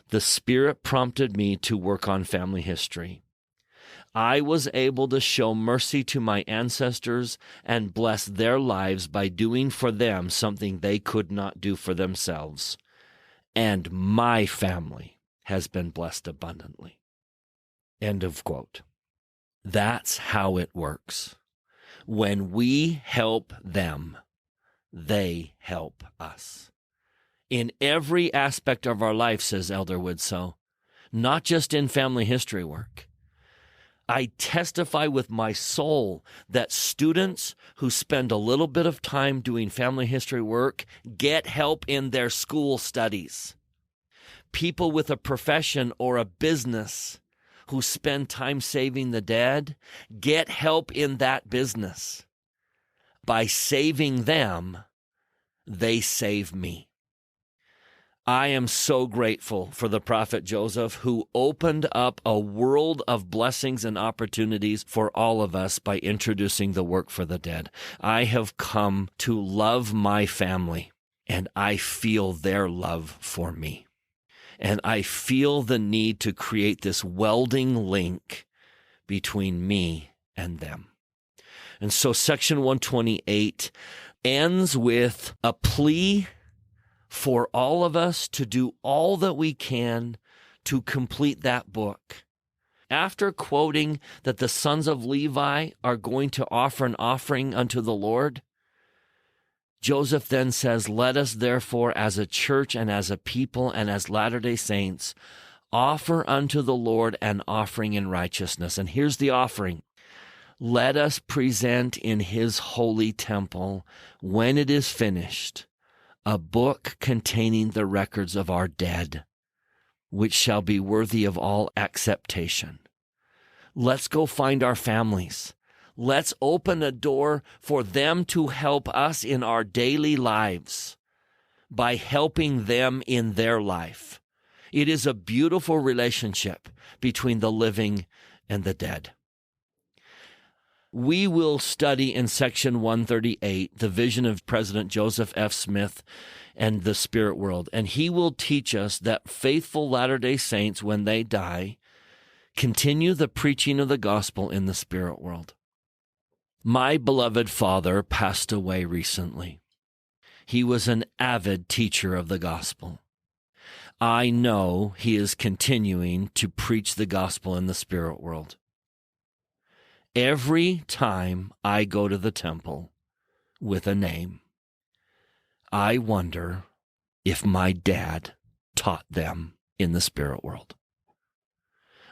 The Spirit prompted me to work on family history. I was able to show mercy to my ancestors and bless their lives by doing for them something they could not do for themselves. And my family has been blessed abundantly. End of quote. That's how it works. When we help them, they help us. In every aspect of our life, says Elder Woodsoe, not just in family history work. I testify with my soul that students who spend a little bit of time doing family history work get help in their school studies. People with a profession or a business who spend time saving the dead get help in that business. By saving them, they save me. I am so grateful for the prophet Joseph, who opened up a world of blessings and opportunities for all of us by introducing the work for the dead. I have come to love my family, and I feel their love for me. And I feel the need to create this welding link between me and them. And so section 128 ends with a plea for all of us to do all that we can to complete that book. After quoting that the sons of Levi are going to offer an offering unto the Lord, Joseph then says, "Let us therefore as a church and as a people and as Latter-day Saints offer unto the Lord an offering in righteousness." And here's the offering. Let us present in His holy temple, when it is finished, a book containing the records of our dead, which shall be worthy of all acceptation. Let's go find our families. Let's open a door for them to help us in our daily lives by helping them in their life. It is a beautiful relationship between the living and the dead. We will study in section 138 the vision of President Joseph F. Smith and the spirit world, and he will teach us that faithful Latter-day Saints, when they die, continue the preaching of the gospel in the spirit world. My beloved father passed away recently. He was an avid teacher of the gospel. I know he is continuing to preach the gospel in the spirit world. Every time I go to the temple with a name, I wonder if my dad taught them in the spirit world.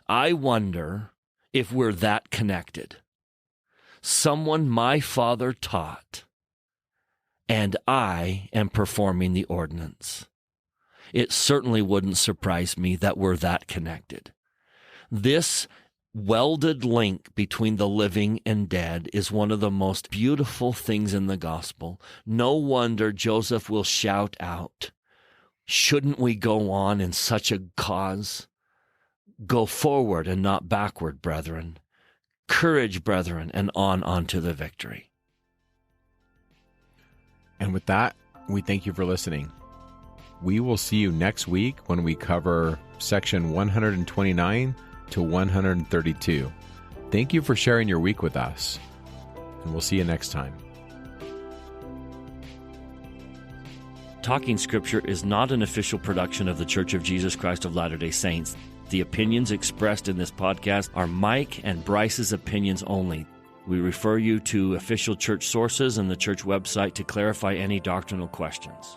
I wonder if we're that connected. Someone my father taught, and I am performing the ordinance. It certainly wouldn't surprise me that we're that connected. This welded link between the living and dead is one of the most beautiful things in the gospel. No wonder Joseph will shout out, "Shouldn't we go on in such a cause? Go forward and not backward, brethren. Courage, brethren, and on to the victory." And with that, we thank you for listening. We will see you next week when we cover section 129 to 132. Thank you for sharing your week with us, and we'll see you next time. Talking Scripture is not an official production of the Church of Jesus Christ of Latter-day Saints. The opinions expressed in this podcast are Mike and Bryce's opinions only. We refer you to official church sources and the church website to clarify any doctrinal questions.